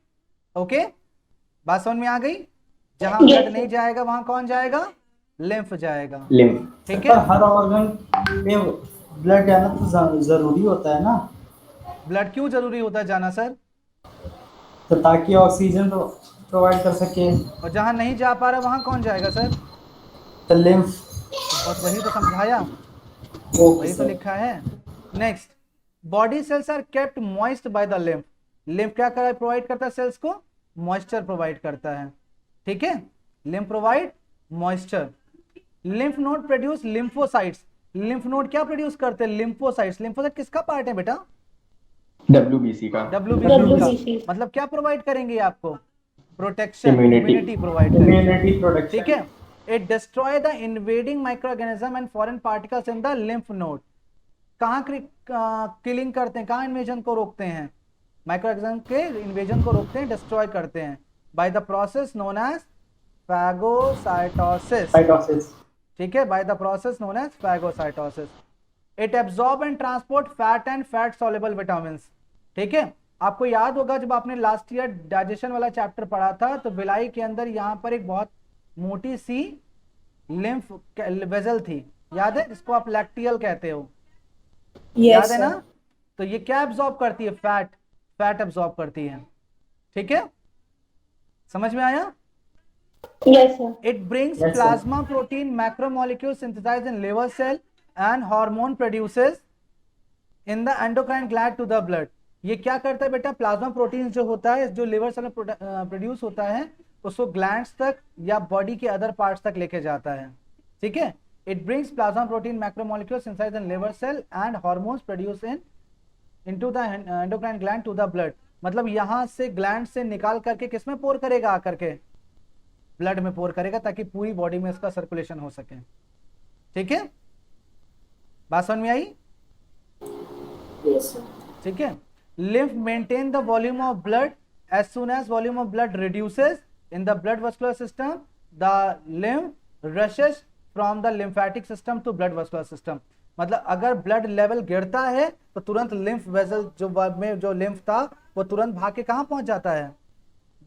Okay, बात समझ में आ गई? जहां Yes, ब्लड sir. नहीं जाएगा वहां कौन जाएगा? लिम्फ जाएगा। लिम्फ। ठीक पर है, हर ऑर्गन पे ब्लड जाना तो जरूरी होता है ना? ब्लड क्यों जरूरी होता है जाना सर? तो ताकि ऑक्सीजन प्रोवाइड कर सके। और जहां नहीं जा पा रहा वहां कौन जाएगा सर? तो लिम्फ। बस वही तो समझाया, ओके वही तो सर। लिखा है। Next, body cells are kept moist by the lymph. Lymph क्या प्रोवाइड करता है सेल्स को? मॉइस्चर प्रोवाइड करता है। ठीक है, lymph provide moisture. Lymph node produce lymphocytes. Lymph node क्या प्रोड्यूस करते हैं? लिम्फोसाइट्स। लिम्फोसाइट किसका पार्ट है बेटा? WBC का। WBC WBC। का। मतलब क्या प्रोवाइड करेंगे ये आपको? Protection, Immunity। इम्यूनिटी प्रोवाइड करेंगे। Immunity production. ठीक है, it destroy the invading microorganism and foreign particles in the lymph node. कहाँ किलिंग करते हैं, कहाँ इन्वेजन को रोकते हैं? माइक्रोऑर्गेनिज्म के इन्वेजन को रोकते हैं, डिस्ट्रॉय करते हैं by the process known as phagocytosis. Cytosis. ठीक है, by the process known as phagocytosis. It absorb and transport fat and fat soluble vitamins. ठीक है, आपको याद होगा जब आपने लास्ट ईयर डाइजेशन वाला चैप्टर पढ़ा था तो बिलाई के अंदर यहाँ पर एक बहुत मोटी सी लिम्फ वेजल थी, याद है, जिसको आप लैक्टियल कहते हो। याद है ना? तो ये क्या एब्जॉर्ब करती है? फैट एब्जॉर्ब करती है। ठीक है, समझ में आया? Yes, sir. It brings Yes, sir. plasma protein macromolecules synthesized in liver cell and hormone produces in the endocrine gland to the blood. ये क्या करता है बेटा? प्लाज्मा प्रोटीन जो होता है, जो लिवर सेल में प्रोड्यूस होता है, उसको ग्लैंड्स तक या बॉडी के अदर पार्ट्स तक लेके जाता है। ठीक है, it brings plasma protein macromolecules inside the liver cell and hormones produce into the endocrine gland to the blood. मतलब यहाँ से ग्लैंड से निकाल करके किस में पोर करेगा? आकर के ब्लड में पोर करेगा, ताकि पूरी बॉडी में इसका सर्कुलेशन हो सके। ठीक है, बात समझ में आई? Yes, sir. ठीक है, lymph maintain the volume of blood. As soon as volume of blood reduces in the blood vascular system, the lymph rushes from the lymphatic system to blood vascular system. मतलब अगर blood level गिरता है तो तुरंत lymph vessel जो lymph था वो तुरंत भाग के कहाँ पहुंच जाता है?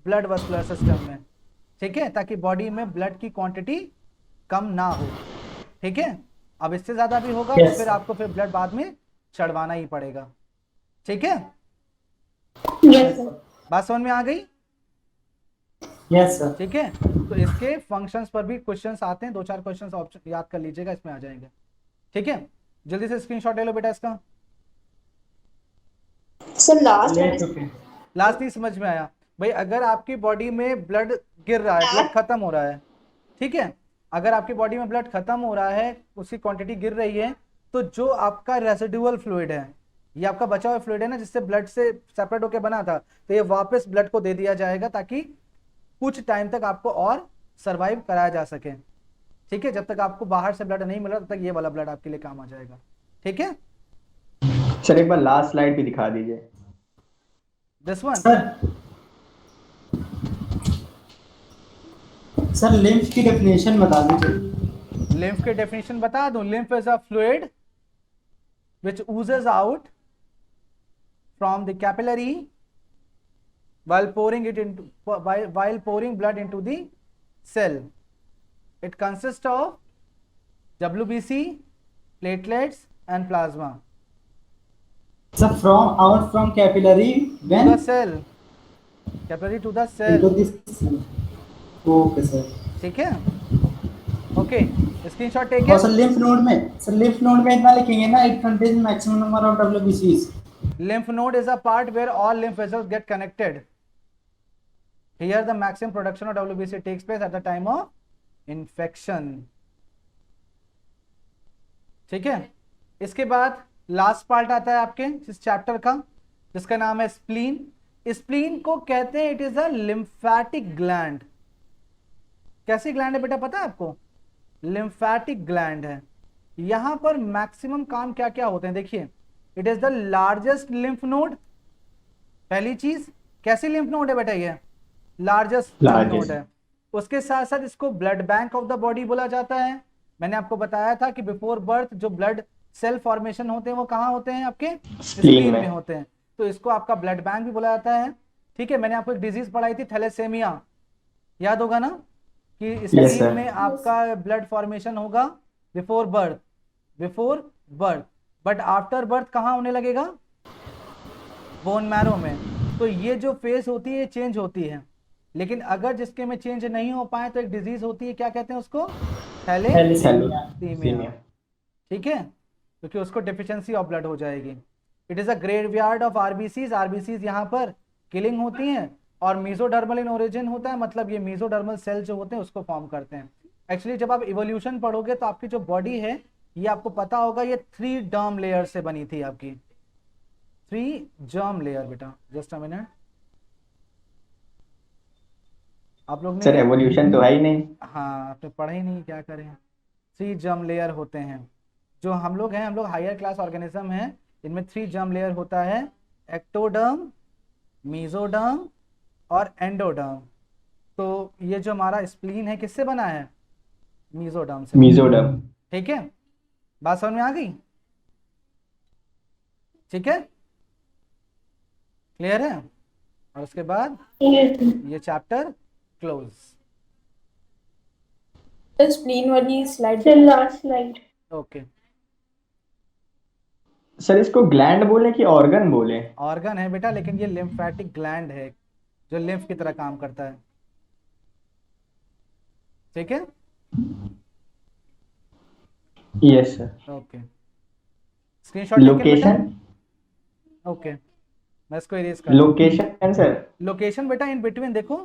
ब्लड वस्कुलर सिस्टम में। ठीक है, ताकि बॉडी में ब्लड की क्वांटिटी कम ना हो। ठीक है, अब इससे ज्यादा भी होगा तो फिर आपको फिर ब्लड बाद में चढ़वाना ही पड़ेगा। ठीक है, Yes, sir. बात समझ में आ गई? Yes sir. ठीक है, तो इसके फंक्शंस पर भी क्वेश्चंस आते हैं, 2-4 क्वेश्चंस ऑप्शन याद कर लीजिएगा, इसमें आ जाएंगे। ठीक है, जल्दी से स्क्रीनशॉट ले लो बेटा इसका। Sir, last ले one. चुके। लास्ट नहीं समझ में आया भाई? अगर आपकी बॉडी में ब्लड गिर रहा है, ब्लड खत्म हो रहा है, ठीक है, अगर आपकी बॉडी में ब्लड खत्म हो रहा है, उसकी क्वांटिटी गिर रही है, तो जो आपका रेसिडुअल फ्लूइड है, ये आपका बचा हुआ फ्लूइड है ना, जिससे ब्लड से सेपरेट होकर बना था, तो ये वापस ब्लड को दे दिया जाएगा ताकि कुछ टाइम तक आपको और सरवाइव कराया जा सके। ठीक है, जब तक आपको बाहर से ब्लड नहीं मिला तब तक ये वाला ब्लड आपके लिए काम आ जाएगा। ठीक है, सर एक बार लास्ट स्लाइड भी दिखा दीजिए। This one. सर लिम्फ की डेफिनेशन बता दीजिए। लिम्फ के डेफिनेशन बता दूं? Lymph is a fluid which oozes out from the capillary while pouring blood into the cell. It consists of WBC, platelets and plasma. So from capillary when To the cell, capillary to the cell. into this। Okay sir. ठीक है, okay, screenshot take और sir lymph node में इतना लिखेंगे ना, it contains maximum number of WBCs। lymph node is a part where all lymph vessels get connected. Here the maximum production of WBC takes place at the time of infection. ठीक है, इसके बाद last part आता है आपके इस chapter का, जिसका नाम है स्प्लीन। स्प्लीन को कहते हैं it is a lymphatic gland. कैसी ग्लैंड है बेटा पता है आपको? लिम्फैटिक ग्लैंड है। यहां पर मैक्सिमम काम क्या क्या होते हैं देखिए। It is the largest lymph node, पहली चीज। कैसी लिम्फ नोड है बेटा? ये लार्जेस्ट लिम्फ नोड है। उसके साथ साथ इसको blood bank of the body बोला जाता है। मैंने आपको बताया था कि बिफोर बर्थ जो ब्लड सेल फॉर्मेशन होते हैं वो कहाँ होते हैं? आपके स्प्लीन में होते हैं, तो इसको आपका ब्लड बैंक भी बोला जाता है। ठीक है, मैंने आपको एक डिजीज पढ़ाई थी थैलेसेमिया, याद होगा ना, कि स्प्लीन में आपका ब्लड फॉर्मेशन होगा before birth, but after birth कहाँ होने लगेगा? बोन मैरो में। तो ये जो फेज होती है चेंज होती है, लेकिन अगर जिसके में चेंज नहीं हो पाए तो एक डिजीज होती है, क्या कहते हैं उसको? थैलेसीमिया। ठीक है, क्योंकि उसको डिफिशियंसी ऑफ ब्लड हो जाएगी। It is a graveyard of RBCs. RBCs यहाँ पर किलिंग होती हैं और मीजोडर्मल इन ओरिजिन होता है, मतलब ये मीजोडर्मल सेल जो होते हैं उसको फॉर्म करते हैं। एक्चुअली जब आप इवोल्यूशन पढ़ोगे तो आपकी जो बॉडी है ये आपको पता होगा ये 3 डर्म लेयर से बनी थी आपकी, 3 जर्म लेयर। बेटा जस्ट अ मिनट, आप लोग ने सर एवोल्यूशन तो है ही नहीं। हाँ आपने पढ़ा ही नहीं, क्या करें। 3 जर्म लेयर होते हैं। जो हम लोग हैं, हम लोग हायर क्लास ऑर्गेनिज्म हैं, इनमें 3 जर्म लेयर होता है, एक्टोडर्म, मीजोडर्म और एंडोडर्म। तो ये जो हमारा स्प्लीन है किससे बना है? मीजोडर्म से। मीजोडर्म। ठीक है, बात समझ में आ गई? ठीक है, क्लियर है? और उसके बाद Yes, sir. ये चैप्टर क्लोज। स्प्लीन वाली slide Sir, last slide. Okay, sir इसको ग्लैंड बोले कि ऑर्गन बोले? ऑर्गन है बेटा, लेकिन ये लिम्फेटिक ग्लैंड है जो लिम्फ की तरह काम करता है। ठीक है, यस सर। ओके, स्क्रीनशॉट लेके बेटा। लोकेशन? ओके, मैं इसको इरेज कर। Location sir? लोकेशन बेटा इन बिटवीन देखो,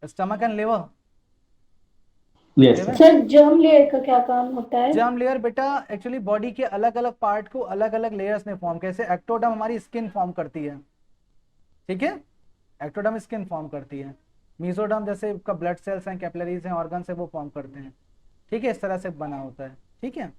stomach and liver. Yes sir. Sir germ layer का क्या काम होता है? जर्म लेयर बेटा एक्चुअली बॉडी के अलग अलग पार्ट को अलग अलग लेयर्स में फॉर्म, कैसे एक्टोडर्म हमारी स्किन फॉर्म करती है। ठीक है, एक्टोडर्म स्किन फॉर्म करती है। मीजोडर्म जैसे ब्लड सेल्स हैं, कैपिलरीज हैं, ऑर्गन्स है, वो फॉर्म करते हैं। ठीक है, इस तरह से बना होता है। ठीक है।